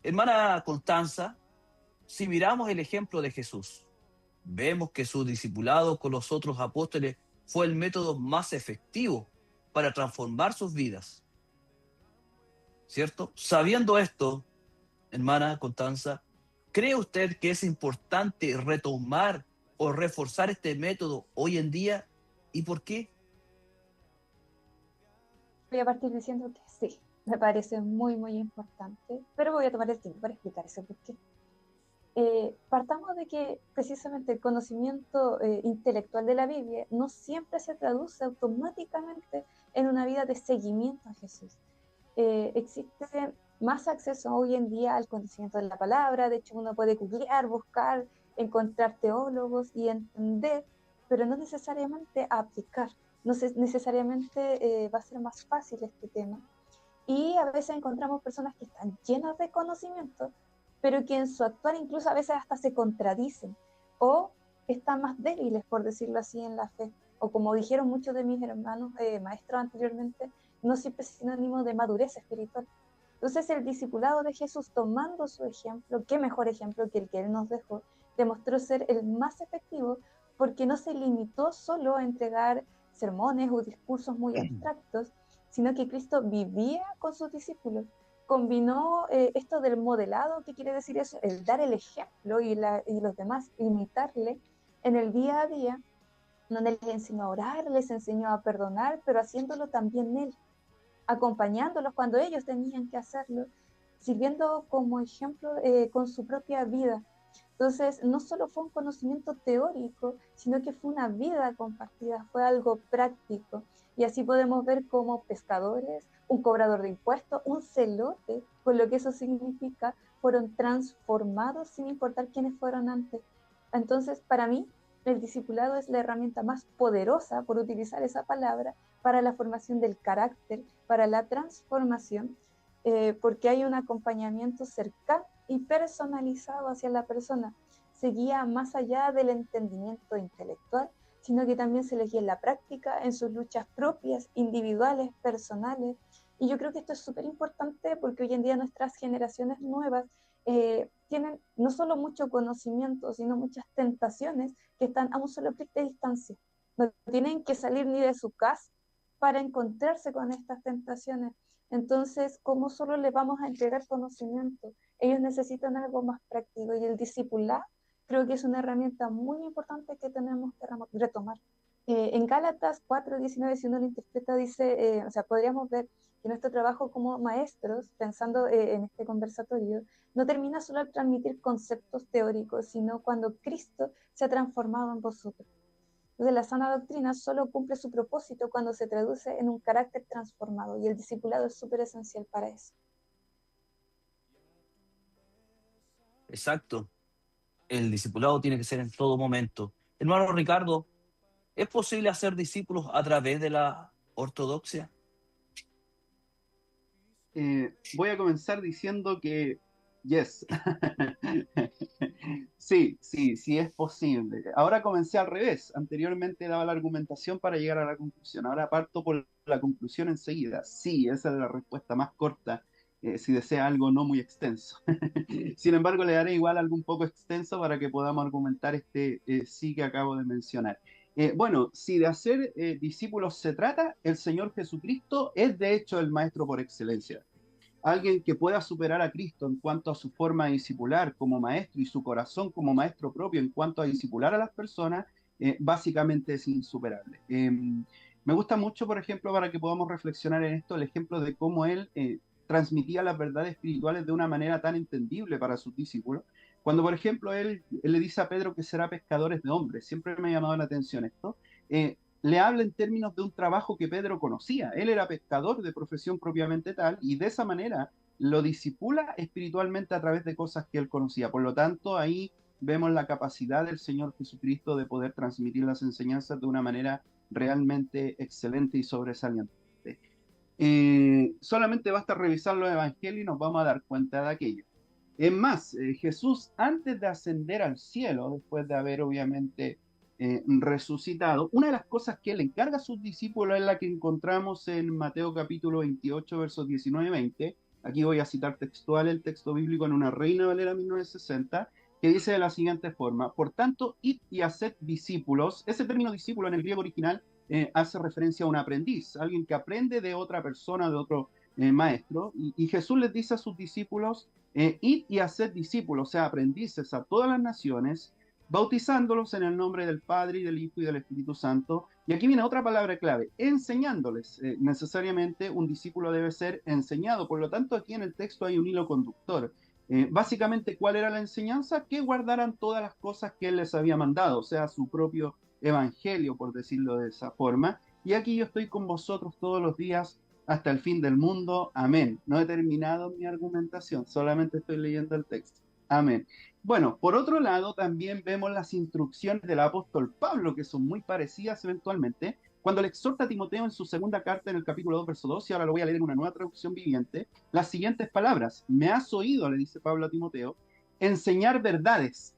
Hermana Constanza, si miramos el ejemplo de Jesús, vemos que su discipulado con los otros apóstoles fue el método más efectivo para transformar sus vidas, ¿cierto? Sabiendo esto, hermana Constanza, ¿cree usted que es importante retomar o reforzar este método hoy en día? ¿Y por qué? Voy a partir diciendo que sí, me parece muy, muy importante, pero voy a tomar el tiempo para explicar eso por qué. Partamos de que precisamente el conocimiento intelectual de la Biblia no siempre se traduce automáticamente en una vida de seguimiento a Jesús. Existe más acceso hoy en día al conocimiento de la palabra, de hecho uno puede googlear, buscar, encontrar teólogos y entender, pero no necesariamente aplicar, no necesariamente va a ser más fácil este tema. Y a veces encontramos personas que están llenas de conocimiento, pero que en su actuar incluso a veces hasta se contradicen o están más débiles, por decirlo así, en la fe. O como dijeron muchos de mis hermanos maestros anteriormente, no siempre es sinónimo de madurez espiritual. Entonces el discipulado de Jesús, tomando su ejemplo, qué mejor ejemplo que el que Él nos dejó, demostró ser el más efectivo porque no se limitó solo a entregar sermones o discursos muy abstractos, sino que Cristo vivía con sus discípulos. Combinó esto del modelado, ¿qué quiere decir eso? El dar el ejemplo y los demás imitarle en el día a día, donde les enseñó a orar, les enseñó a perdonar, pero haciéndolo también Él, acompañándolos cuando ellos tenían que hacerlo, sirviendo como ejemplo con su propia vida. Entonces, no solo fue un conocimiento teórico, sino que fue una vida compartida, fue algo práctico. Y así podemos ver cómo pescadores, un cobrador de impuestos, un celote, con lo que eso significa, fueron transformados sin importar quiénes fueron antes. Entonces, para mí, el discipulado es la herramienta más poderosa, por utilizar esa palabra, para la formación del carácter, para la transformación, porque hay un acompañamiento cercano y personalizado hacia la persona. Se guía más allá del entendimiento intelectual, sino que también se le guía en la práctica, en sus luchas propias, individuales, personales. Y yo creo que esto es súper importante porque hoy en día nuestras generaciones nuevas tienen no solo mucho conocimiento, sino muchas tentaciones que están a un solo clic de distancia. No tienen que salir ni de su casa para encontrarse con estas tentaciones. Entonces, ¿cómo solo les vamos a entregar conocimiento? Ellos necesitan algo más práctico y el discipular creo que es una herramienta muy importante que tenemos que retomar. En Gálatas 4:19, si uno lo interpreta, dice, o sea, podríamos ver que nuestro trabajo como maestros, pensando en este conversatorio, no termina solo al transmitir conceptos teóricos, sino cuando Cristo se ha transformado en vosotros. Entonces, la sana doctrina solo cumple su propósito cuando se traduce en un carácter transformado, y el discipulado es súper esencial para eso. Exacto. El discipulado tiene que ser en todo momento. Hermano Ricardo, ¿es posible hacer discípulos a través de la ortodoxia? Voy a comenzar diciendo que yes. Sí, sí, sí es posible. Ahora comencé al revés. Anteriormente daba la argumentación para llegar a la conclusión. Ahora parto por la conclusión enseguida. Sí, esa es la respuesta más corta, si desea algo no muy extenso. Sin embargo, le daré igual algo un poco extenso para que podamos argumentar este sí que acabo de mencionar. Bueno, si de hacer discípulos se trata, el Señor Jesucristo es de hecho el maestro por excelencia. Alguien que pueda superar a Cristo en cuanto a su forma de discipular como maestro y su corazón como maestro propio en cuanto a discipular a las personas, básicamente es insuperable. Me gusta mucho, por ejemplo, para que podamos reflexionar en esto, el ejemplo de cómo él transmitía las verdades espirituales de una manera tan entendible para sus discípulos. Cuando, por ejemplo, él le dice a Pedro que será pescadores de hombres, siempre me ha llamado la atención esto, le habla en términos de un trabajo que Pedro conocía. Él era pescador de profesión propiamente tal, y de esa manera lo disipula espiritualmente a través de cosas que él conocía. Por lo tanto, ahí vemos la capacidad del Señor Jesucristo de poder transmitir las enseñanzas de una manera realmente excelente y sobresaliente. Solamente basta revisar los evangelios y nos vamos a dar cuenta de aquello. Es más, Jesús, antes de ascender al cielo, después de haber obviamente resucitado, una de las cosas que él encarga a sus discípulos es la que encontramos en Mateo capítulo 28, versos 19 y 20. Aquí voy a citar textual el texto bíblico en una Reina Valera 1960, que dice de la siguiente forma: por tanto, id y haced discípulos. Ese término discípulo en el griego original hace referencia a un aprendiz, alguien que aprende de otra persona, de otro maestro, y Jesús les dice a sus discípulos, id y haced discípulos, o sea, aprendices a todas las naciones, bautizándolos en el nombre del Padre y del Hijo y del Espíritu Santo. Y aquí viene otra palabra clave: enseñándoles. Necesariamente un discípulo debe ser enseñado. Por lo tanto, aquí en el texto hay un hilo conductor. Básicamente, ¿cuál era la enseñanza? Que guardaran todas las cosas que él les había mandado, o sea, su propio evangelio, por decirlo de esa forma. Y aquí yo estoy con vosotros todos los días hasta el fin del mundo. Amén. No he terminado mi argumentación, solamente estoy leyendo el texto. Amén. Bueno, por otro lado, también vemos las instrucciones del apóstol Pablo, que son muy parecidas eventualmente, cuando le exhorta a Timoteo en su segunda carta, en el capítulo 2, verso 2, y ahora lo voy a leer en una nueva traducción viviente, las siguientes palabras: me has oído, le dice Pablo a Timoteo, enseñar verdades,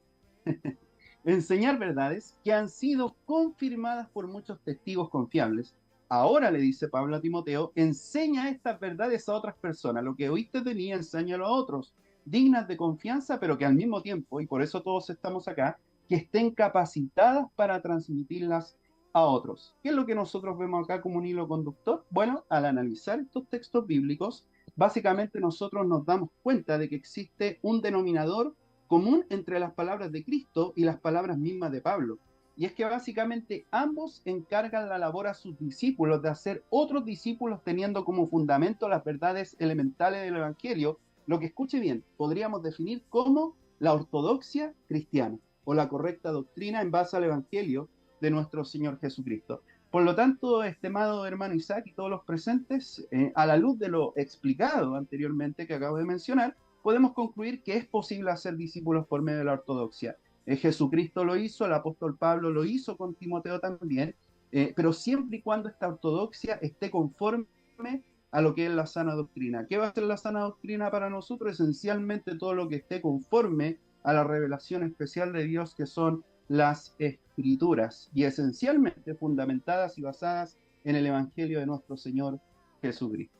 enseñar verdades que han sido confirmadas por muchos testigos confiables. Ahora, le dice Pablo a Timoteo, enseña estas verdades a otras personas. Lo que oíste de mí, enséñalo a otros, dignas de confianza, pero que al mismo tiempo, y por eso todos estamos acá, que estén capacitadas para transmitirlas a otros. ¿Qué es lo que nosotros vemos acá como un hilo conductor? Bueno, al analizar estos textos bíblicos, básicamente nosotros nos damos cuenta de que existe un denominador común entre las palabras de Cristo y las palabras mismas de Pablo. Y es que básicamente ambos encargan la labor a sus discípulos de hacer otros discípulos teniendo como fundamento las verdades elementales del Evangelio, lo que, escuche bien, podríamos definir como la ortodoxia cristiana o la correcta doctrina en base al Evangelio de nuestro Señor Jesucristo. Por lo tanto, estimado hermano Isaac y todos los presentes, a la luz de lo explicado anteriormente que acabo de mencionar, podemos concluir que es posible hacer discípulos por medio de la ortodoxia. Jesucristo lo hizo, el apóstol Pablo lo hizo con Timoteo también, pero siempre y cuando esta ortodoxia esté conforme a lo que es la sana doctrina. ¿Qué va a ser la sana doctrina para nosotros? Esencialmente todo lo que esté conforme a la revelación especial de Dios, que son las Escrituras, y esencialmente fundamentadas y basadas en el Evangelio de nuestro Señor Jesucristo.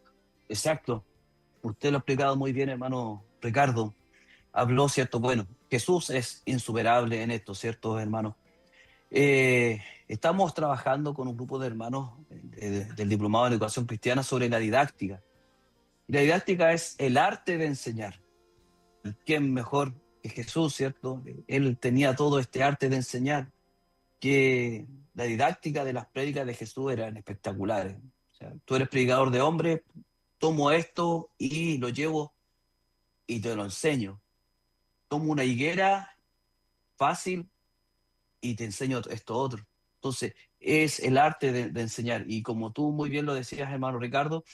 Exacto. Usted lo ha explicado muy bien, hermano Ricardo. Habló, ¿cierto? Bueno, Jesús es insuperable en esto, ¿cierto, hermano? Estamos trabajando con un grupo de hermanos del Diplomado en Educación Cristiana sobre la didáctica. Y la didáctica es el arte de enseñar. ¿Quién mejor que Jesús, cierto? Él tenía todo este arte de enseñar, que la didáctica de las prédicas de Jesús eran espectaculares. O sea, tú eres predicador de hombres, tomo esto y lo llevo y te lo enseño. Tomo una higuera fácil y te enseño esto otro. Entonces, es el arte de enseñar. Y como tú muy bien lo decías, hermano Ricardo,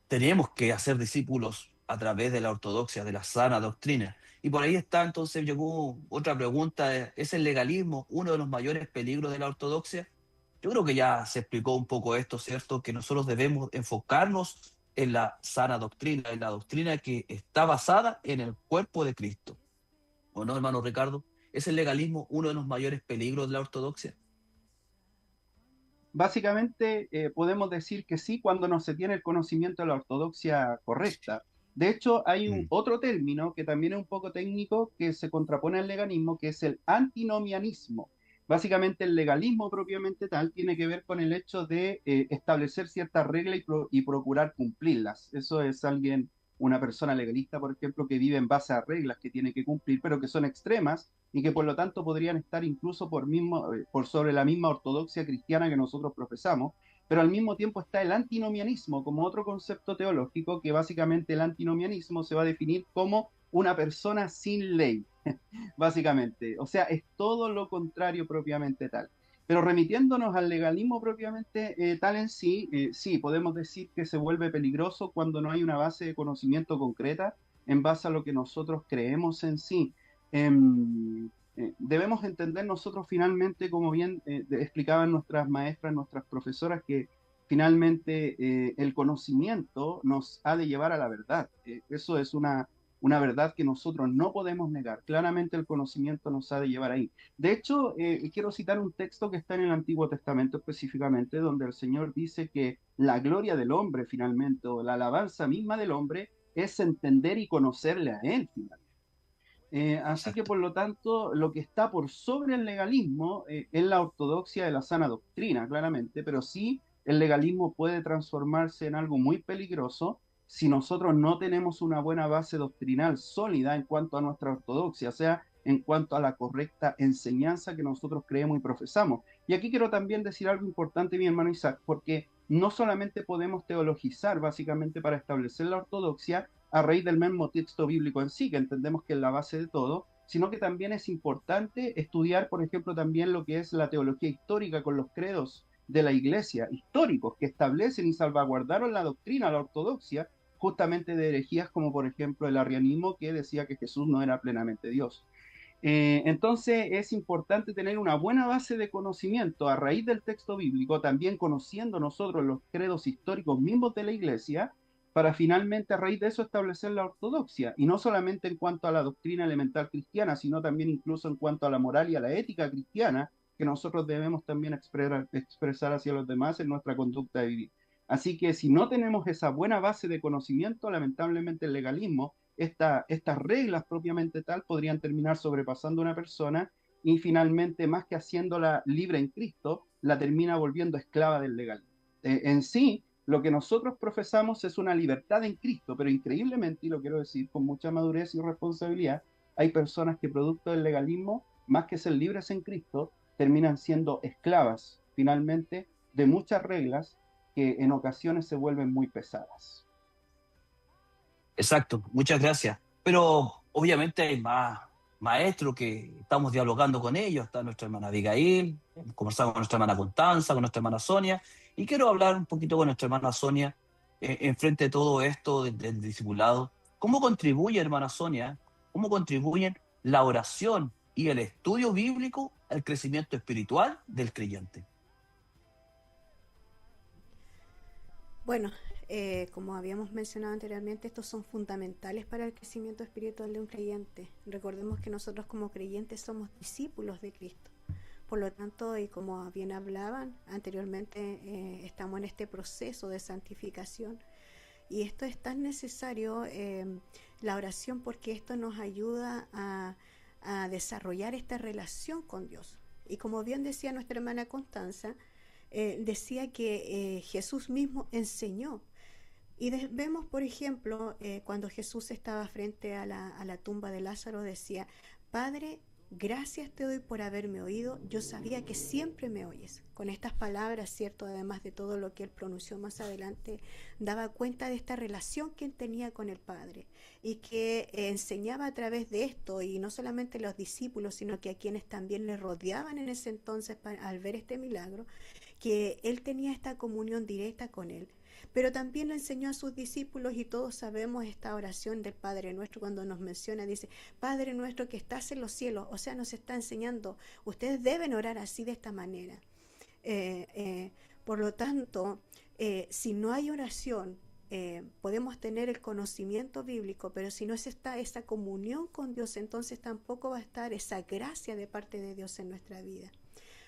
tenemos que hacer discípulos a través de la ortodoxia, de la sana doctrina. Y por ahí está, entonces llegó otra pregunta: ¿es el legalismo uno de los mayores peligros de la ortodoxia? Yo creo que ya se explicó un poco esto, ¿cierto? Que nosotros debemos enfocarnos en la sana doctrina, en la doctrina que está basada en el cuerpo de Cristo. ¿O no, hermano Ricardo? ¿Es el legalismo uno de los mayores peligros de la ortodoxia? Básicamente podemos decir que sí, cuando no se tiene el conocimiento de la ortodoxia correcta. De hecho, hay otro término que también es un poco técnico, que se contrapone al legalismo, que es el antinomianismo. Básicamente el legalismo propiamente tal tiene que ver con el hecho de establecer ciertas reglas y procurar cumplirlas. Eso es una persona legalista, por ejemplo, que vive en base a reglas que tiene que cumplir, pero que son extremas y que por lo tanto podrían estar incluso por sobre la misma ortodoxia cristiana que nosotros profesamos, pero al mismo tiempo está el antinomianismo como otro concepto teológico, que básicamente el antinomianismo se va a definir como una persona sin ley, básicamente. O sea, es todo lo contrario propiamente tal. Pero remitiéndonos al legalismo propiamente tal en sí, sí, podemos decir que se vuelve peligroso cuando no hay una base de conocimiento concreta en base a lo que nosotros creemos en sí. Debemos entender nosotros finalmente, como bien explicaban nuestras maestras, nuestras profesoras, que finalmente el conocimiento nos ha de llevar a la verdad. Eso es una verdad que nosotros no podemos negar. Claramente el conocimiento nos ha de llevar ahí. De hecho, quiero citar un texto que está en el Antiguo Testamento específicamente, donde el Señor dice que la gloria del hombre finalmente, o la alabanza misma del hombre, es entender y conocerle a Él finalmente. Así que Exacto. por lo tanto, lo que está por sobre el legalismo es la ortodoxia de la sana doctrina, claramente, pero sí el legalismo puede transformarse en algo muy peligroso si nosotros no tenemos una buena base doctrinal sólida en cuanto a nuestra ortodoxia, o sea, en cuanto a la correcta enseñanza que nosotros creemos y profesamos. Y aquí quiero también decir algo importante, mi hermano Isaac, porque no solamente podemos teologizar básicamente para establecer la ortodoxia, a raíz del mismo texto bíblico en sí, que entendemos que es la base de todo, sino que también es importante estudiar, por ejemplo, también lo que es la teología histórica con los credos de la iglesia, históricos, que establecen y salvaguardaron la doctrina, la ortodoxia, justamente de herejías como por ejemplo el arrianismo, que decía que Jesús no era plenamente Dios. Entonces es importante tener una buena base de conocimiento a raíz del texto bíblico, también conociendo nosotros los credos históricos mismos de la iglesia, para finalmente a raíz de eso establecer la ortodoxia, y no solamente en cuanto a la doctrina elemental cristiana, sino también incluso en cuanto a la moral y a la ética cristiana, que nosotros debemos también expresar hacia los demás en nuestra conducta de vivir. Así que si no tenemos esa buena base de conocimiento, lamentablemente el legalismo, estas reglas propiamente tal, podrían terminar sobrepasando a una persona y finalmente, más que haciéndola libre en Cristo, la termina volviendo esclava del legalismo. En sí, lo que nosotros profesamos es una libertad en Cristo, pero increíblemente, y lo quiero decir con mucha madurez y responsabilidad, hay personas que producto del legalismo, más que ser libres en Cristo, terminan siendo esclavas finalmente de muchas reglas que en ocasiones se vuelven muy pesadas. Exacto, muchas gracias. Pero obviamente hay más maestros que estamos dialogando con ellos. Está nuestra hermana Abigail, conversamos con nuestra hermana Constanza, con nuestra hermana Sonia, y quiero hablar un poquito con nuestra hermana Sonia en frente de todo esto del discipulado. ¿Cómo contribuye, hermana Sonia, cómo contribuyen la oración y el estudio bíblico al crecimiento espiritual del creyente? Bueno, como habíamos mencionado anteriormente, estos son fundamentales para el crecimiento espiritual de un creyente. Recordemos que nosotros como creyentes somos discípulos de Cristo. Por lo tanto, y como bien hablaban anteriormente, estamos en este proceso de santificación. Y esto es tan necesario, la oración, porque esto nos ayuda a desarrollar esta relación con Dios. Y como bien decía nuestra hermana Constanza, decía que Jesús mismo enseñó. Y vemos, por ejemplo, cuando Jesús estaba frente a la tumba de Lázaro, decía: Padre, gracias te doy por haberme oído, yo sabía que siempre me oyes. Con estas palabras, cierto, además de todo lo que él pronunció más adelante, daba cuenta de esta relación que él tenía con el Padre y que enseñaba a través de esto, y no solamente los discípulos, sino que a quienes también le rodeaban en ese entonces al ver este milagro, que él tenía esta comunión directa con él. Pero también lo enseñó a sus discípulos, y todos sabemos esta oración del Padre Nuestro cuando nos menciona, dice: Padre nuestro que estás en los cielos. O sea, nos está enseñando, ustedes deben orar así, de esta manera. Por lo tanto, si no hay oración, podemos tener el conocimiento bíblico, pero si no está esa comunión con Dios, entonces tampoco va a estar esa gracia de parte de Dios en nuestra vida.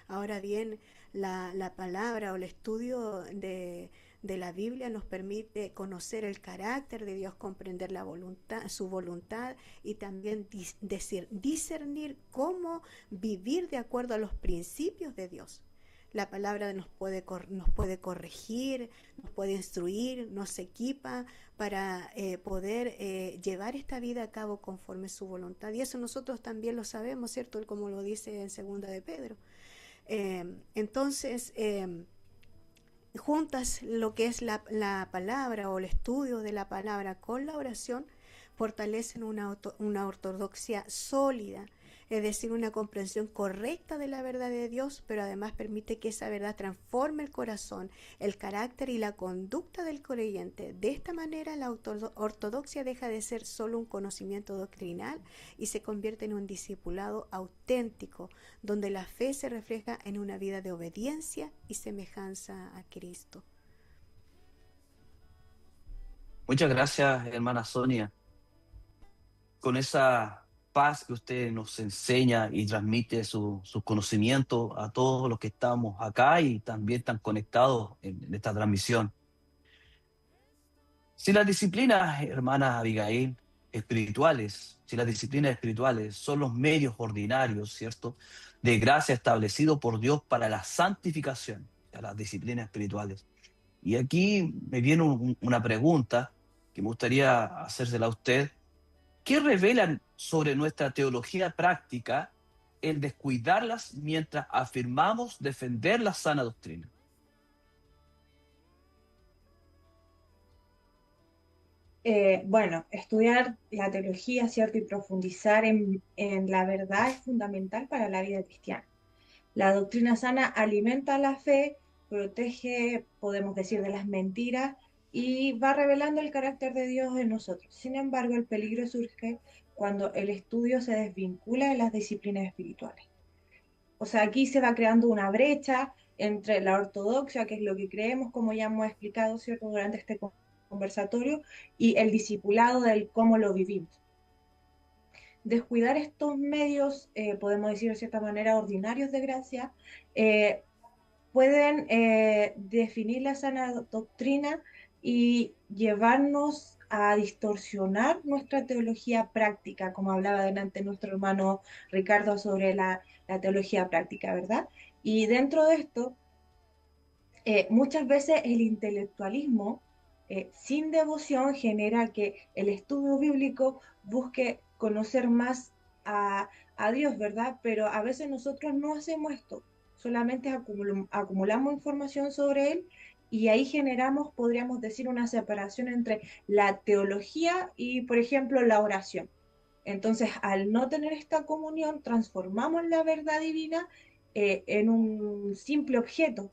Ahora bien, la palabra o el estudio de la Biblia nos permite conocer el carácter de Dios, comprender la voluntad, su voluntad, y también discernir cómo vivir de acuerdo a los principios de Dios. La palabra nos puede corregir, nos puede instruir, nos equipa para poder llevar esta vida a cabo conforme su voluntad. Y eso nosotros también lo sabemos, ¿cierto? Como lo dice en Segunda de Pedro. Entonces, juntas lo que es la palabra o el estudio de la palabra con la oración, fortalecen una ortodoxia sólida, es decir, una comprensión correcta de la verdad de Dios, pero además permite que esa verdad transforme el corazón, el carácter y la conducta del creyente. De esta manera, la ortodoxia deja de ser solo un conocimiento doctrinal y se convierte en un discipulado auténtico, donde la fe se refleja en una vida de obediencia y semejanza a Cristo. Muchas gracias, hermana Sonia. Con esa paz que usted nos enseña y transmite su conocimiento a todos los que estamos acá y también están conectados en esta transmisión. Si las disciplinas, hermana Abigail, si las disciplinas espirituales son los medios ordinarios, ¿cierto?, de gracia establecidos por Dios para la santificación, de las disciplinas espirituales. Y aquí me viene una pregunta que me gustaría hacérsela a usted. ¿Qué revelan sobre nuestra teología práctica el descuidarlas mientras afirmamos defender la sana doctrina? Bueno, estudiar la teología, ¿cierto? Y profundizar en la verdad es fundamental para la vida cristiana. La doctrina sana alimenta la fe, protege, podemos decir, de las mentiras y va revelando el carácter de Dios en nosotros. Sin embargo, el peligro surge cuando el estudio se desvincula de las disciplinas espirituales. O sea, aquí se va creando una brecha entre la ortodoxia, que es lo que creemos, como ya hemos explicado, ¿cierto?, durante este conversatorio, y el discipulado del cómo lo vivimos. Descuidar estos medios, podemos decir de cierta manera, ordinarios de gracia, pueden definir la sana doctrina y llevarnos a distorsionar nuestra teología práctica, como hablaba delante nuestro hermano Ricardo sobre la teología práctica, ¿verdad? Y dentro de esto, muchas veces el intelectualismo sin devoción genera que el estudio bíblico busque conocer más a Dios, ¿verdad? Pero a veces nosotros no hacemos esto, solamente acumulamos información sobre Él y ahí generamos, podríamos decir, una separación entre la teología y, por ejemplo, la oración. Entonces, al no tener esta comunión, transformamos la verdad divina en un simple objeto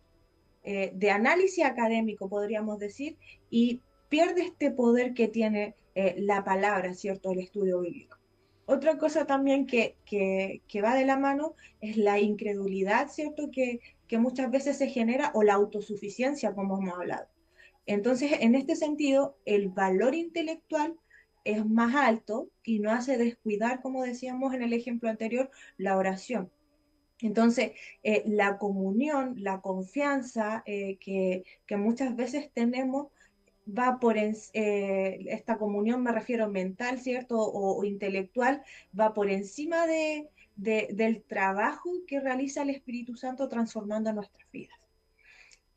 de análisis académico, podríamos decir, y pierde este poder que tiene la palabra, ¿cierto?, el estudio bíblico. Otra cosa también que va de la mano es la incredulidad, ¿cierto?, que muchas veces se genera, o la autosuficiencia, como hemos hablado. Entonces, en este sentido, el valor intelectual es más alto y no hace descuidar, como decíamos en el ejemplo anterior, la oración. Entonces, la comunión, la confianza que muchas veces tenemos va esta comunión, me refiero mental, ¿cierto? O intelectual, va por encima del trabajo que realiza el Espíritu Santo transformando nuestras vidas.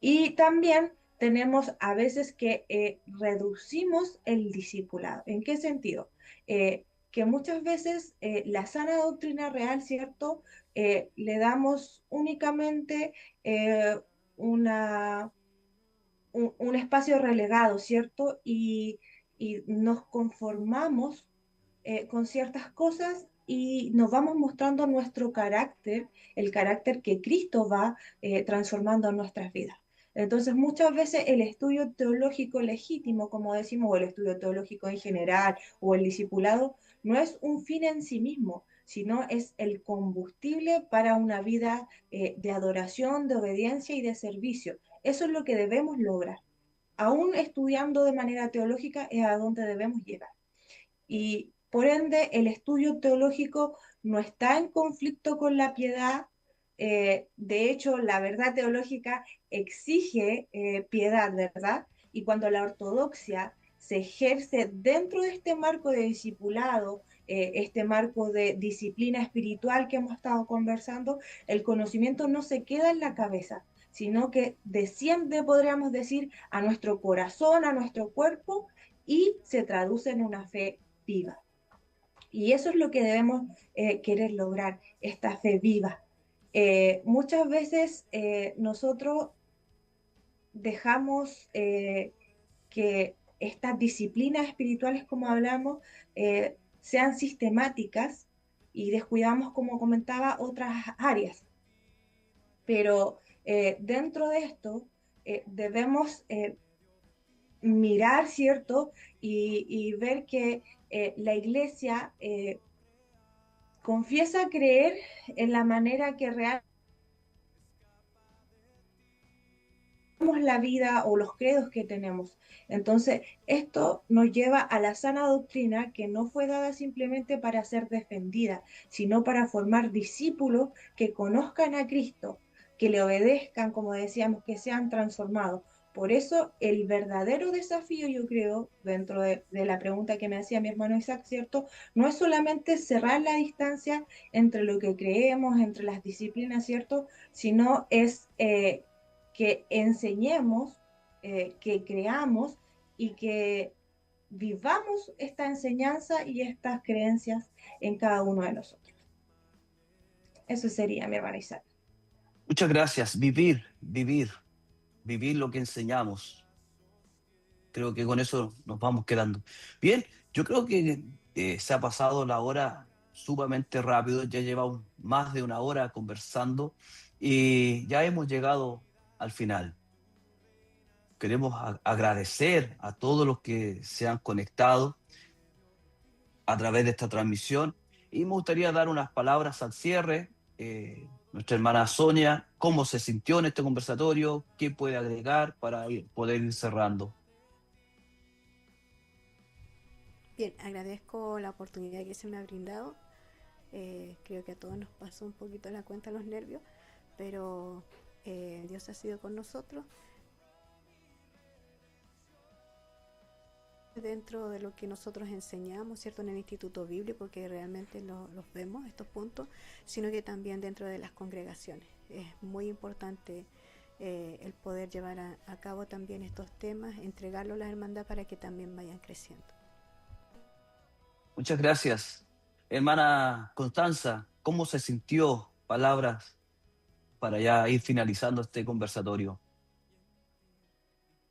Y también tenemos a veces que reducimos el discipulado. ¿En qué sentido? Que muchas veces la sana doctrina real, ¿cierto? Le damos únicamente un espacio relegado, ¿cierto? Y nos conformamos con ciertas cosas y nos vamos mostrando nuestro carácter, el carácter que Cristo va transformando en nuestras vidas. Entonces, muchas veces el estudio teológico legítimo, como decimos, o el estudio teológico en general, o el discipulado, no es un fin en sí mismo, sino es el combustible para una vida de adoración, de obediencia y de servicio. Eso es lo que debemos lograr. Aún estudiando de manera teológica es a donde debemos llegar. Y por ende, el estudio teológico no está en conflicto con la piedad. De hecho, la verdad teológica exige piedad, ¿verdad? Y cuando la ortodoxia se ejerce dentro de este marco de discipulado, este marco de disciplina espiritual que hemos estado conversando, el conocimiento no se queda en la cabeza, sino que desciende, podríamos decir, a nuestro corazón, a nuestro cuerpo, y se traduce en una fe viva. Y eso es lo que debemos querer lograr, esta fe viva. Muchas veces nosotros dejamos que estas disciplinas espirituales, como hablamos, sean sistemáticas y descuidamos, como comentaba, otras áreas. Pero dentro de esto debemos mirar, ¿cierto? Y ver que la iglesia confiesa creer en la manera que realmente la vida o los credos que tenemos. Entonces, esto nos lleva a la sana doctrina, que no fue dada simplemente para ser defendida, sino para formar discípulos que conozcan a Cristo, que le obedezcan, como decíamos, que sean transformados. Por eso el verdadero desafío, yo creo, dentro de la pregunta que me hacía mi hermano Isaac, ¿cierto? No es solamente cerrar la distancia entre lo que creemos, entre las disciplinas, ¿cierto? Sino es que enseñemos, que creamos y que vivamos esta enseñanza y estas creencias en cada uno de nosotros. Eso sería, mi hermana Isaac. Muchas gracias. Vivir lo que enseñamos. Creo que con eso nos vamos quedando. Bien, yo creo que se ha pasado la hora sumamente rápido, ya llevamos más de una hora conversando y ya hemos llegado al final. Queremos agradecer a todos los que se han conectado a través de esta transmisión y me gustaría dar unas palabras al cierre. Nuestra hermana Sonia, ¿cómo se sintió en este conversatorio? ¿Qué puede agregar para poder ir cerrando? Bien, agradezco la oportunidad que se me ha brindado. Creo que a todos nos pasó un poquito la cuenta los nervios, pero Dios ha sido con nosotros. Dentro de lo que nosotros enseñamos, ¿cierto? En el Instituto Bíblico, que realmente los vemos, estos puntos, sino que también dentro de las congregaciones. Es muy importante el poder llevar a cabo también estos temas, entregarlos a la hermandad para que también vayan creciendo. Muchas gracias. Hermana Constanza, ¿cómo se sintió? Palabras para ya ir finalizando este conversatorio.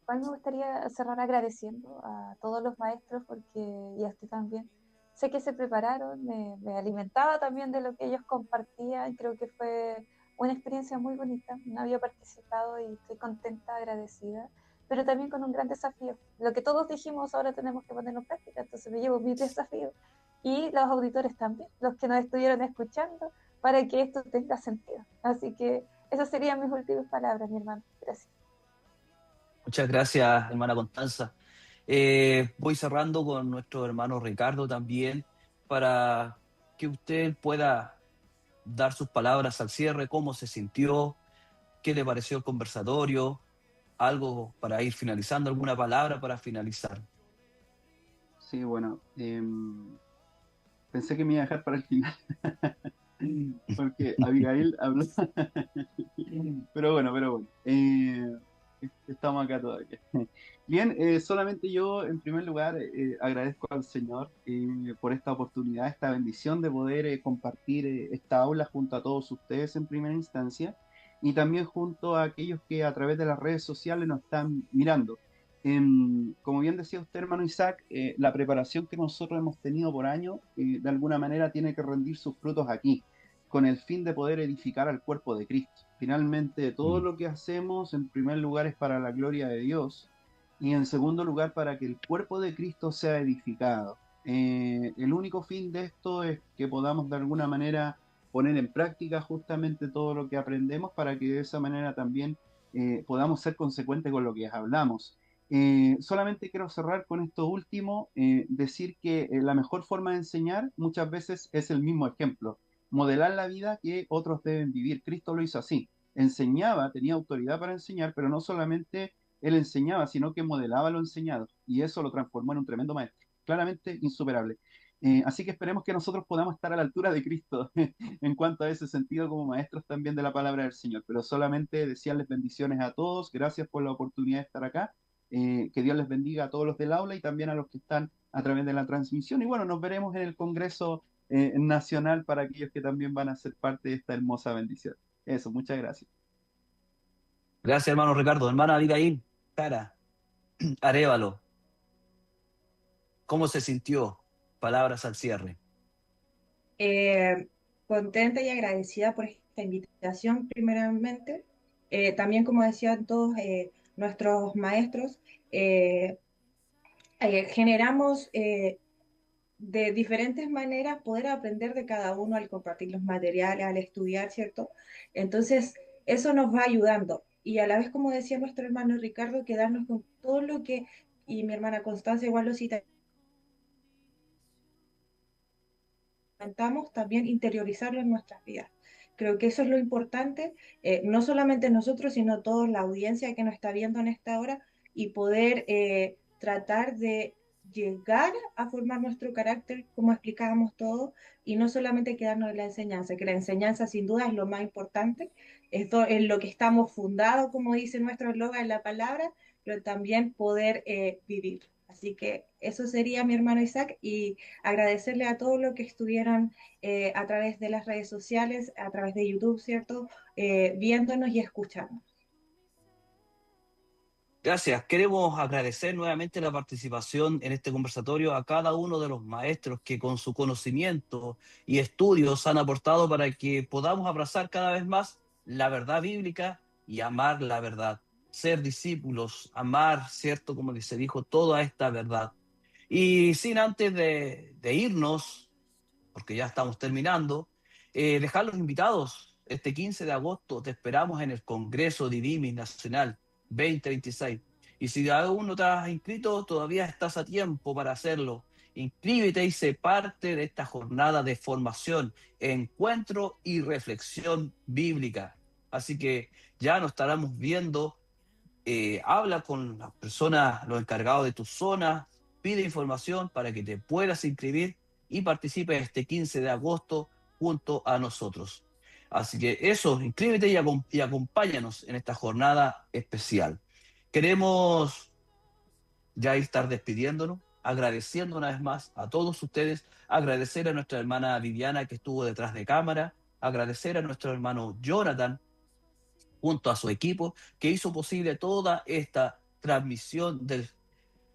Igual me gustaría cerrar agradeciendo a todos los maestros porque, y a usted también, sé que se prepararon, me alimentaba también de lo que ellos compartían, creo que fue una experiencia muy bonita, no había participado y estoy contenta, agradecida, pero también con un gran desafío. Lo que todos dijimos ahora tenemos que ponerlo en práctica, entonces me llevo mi desafío y los auditores también, los que nos estuvieron escuchando, para que esto tenga sentido. Así que esas serían mis últimas palabras, mi hermano. Gracias. Muchas gracias, hermana Constanza. Voy cerrando con nuestro hermano Ricardo también para que usted pueda dar sus palabras al cierre, cómo se sintió, qué le pareció el conversatorio, algo para ir finalizando, alguna palabra para finalizar. Sí, bueno, pensé que me iba a dejar para el final, porque Abigail habló, pero bueno, estamos acá todavía. Bien, solamente yo en primer lugar agradezco al Señor por esta oportunidad, esta bendición de poder compartir esta aula junto a todos ustedes en primera instancia y también junto a aquellos que a través de las redes sociales nos están mirando. Como bien decía usted, hermano Isaac, la preparación que nosotros hemos tenido por año, de alguna manera tiene que rendir sus frutos aquí, con el fin de poder edificar al cuerpo de Cristo. Finalmente, todo lo que hacemos, en primer lugar, es para la gloria de Dios, y en segundo lugar, para que el cuerpo de Cristo sea edificado. El único fin de esto es que podamos de alguna manera poner en práctica justamente todo lo que aprendemos para que de esa manera también podamos ser consecuentes con lo que hablamos. Solamente quiero cerrar con esto último, decir que la mejor forma de enseñar muchas veces es el mismo ejemplo, modelar la vida que otros deben vivir. Cristo lo hizo así, enseñaba, tenía autoridad para enseñar, pero no solamente él enseñaba, sino que modelaba lo enseñado, y eso lo transformó en un tremendo maestro, claramente insuperable. Así que esperemos que nosotros podamos estar a la altura de Cristo en cuanto a ese sentido como maestros también de la palabra del Señor. Pero solamente desearles bendiciones a todos. Gracias por la oportunidad de estar acá. Que Dios les bendiga a todos los del aula y también a los que están a través de la transmisión. Y bueno, nos veremos en el Congreso Nacional para aquellos que también van a ser parte de esta hermosa bendición. Eso, muchas gracias. Gracias, hermano Ricardo. Hermana Abigail, Cara, Arévalo, ¿cómo se sintió? Palabras al cierre. Eh, Contenta y agradecida por esta invitación, primeramente. También, como decían todos nuestros maestros, eh, generamos de diferentes maneras poder aprender de cada uno al compartir los materiales, al estudiar, ¿cierto? Entonces, eso nos va ayudando. Y a la vez, como decía nuestro hermano Ricardo, quedarnos con todo lo que, y mi hermana Constanza igual lo cita, también interiorizarlo en nuestras vidas. Creo que eso es lo importante, no solamente nosotros, sino toda la audiencia que nos está viendo en esta hora y poder tratar de llegar a formar nuestro carácter, como explicábamos todo, y no solamente quedarnos en la enseñanza, que la enseñanza sin duda es lo más importante, esto es lo que estamos fundados, como dice nuestro eslogan en la palabra, pero también poder vivir. Así que eso sería mi hermano Isaac y agradecerle a todos los que estuvieron a través de las redes sociales, a través de YouTube, ¿cierto? Viéndonos y escuchándonos. Gracias. Queremos agradecer nuevamente la participación en este conversatorio a cada uno de los maestros que con su conocimiento y estudios han aportado para que podamos abrazar cada vez más la verdad bíblica y amar la verdad. Ser discípulos, amar, ¿cierto? Como se dijo, toda esta verdad. Y sin antes de irnos, porque ya estamos terminando, dejar los invitados. Este 15 de agosto te esperamos en el Congreso Divimis Nacional 2026. Y si aún no te has inscrito, todavía estás a tiempo para hacerlo. Inscríbete y sé parte de esta jornada de formación, encuentro y reflexión bíblica. Así que ya nos estaremos viendo. Habla con las personas, los encargados de tu zona, pide información para que te puedas inscribir y participe este 15 de agosto junto a nosotros. Así que eso, inscríbete y acompáñanos en esta jornada especial. Queremos ya estar despidiéndonos, agradeciendo una vez más a todos ustedes, agradecer a nuestra hermana Viviana que estuvo detrás de cámara, agradecer a nuestro hermano Jonathan junto a su equipo que hizo posible toda esta transmisión de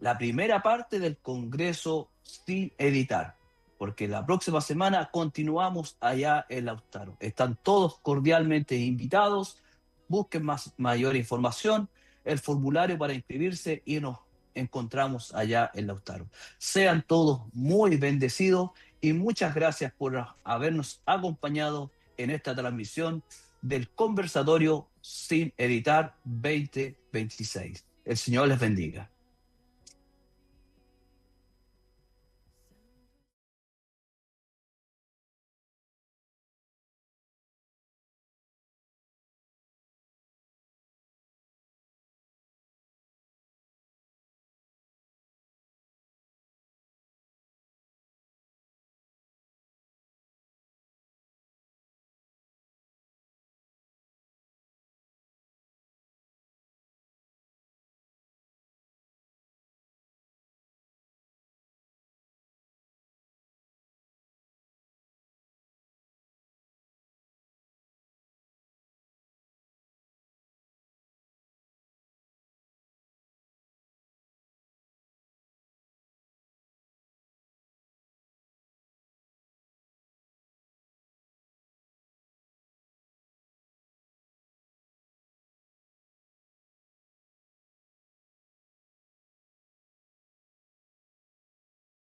la primera parte del Congreso sin editar, porque la próxima semana continuamos allá en Lautaro. Están todos cordialmente invitados, busquen mayor información, el formulario para inscribirse y nos encontramos allá en Lautaro. Sean todos muy bendecidos y muchas gracias por habernos acompañado en esta transmisión del conversatorio sin editar 2026. El Señor les bendiga.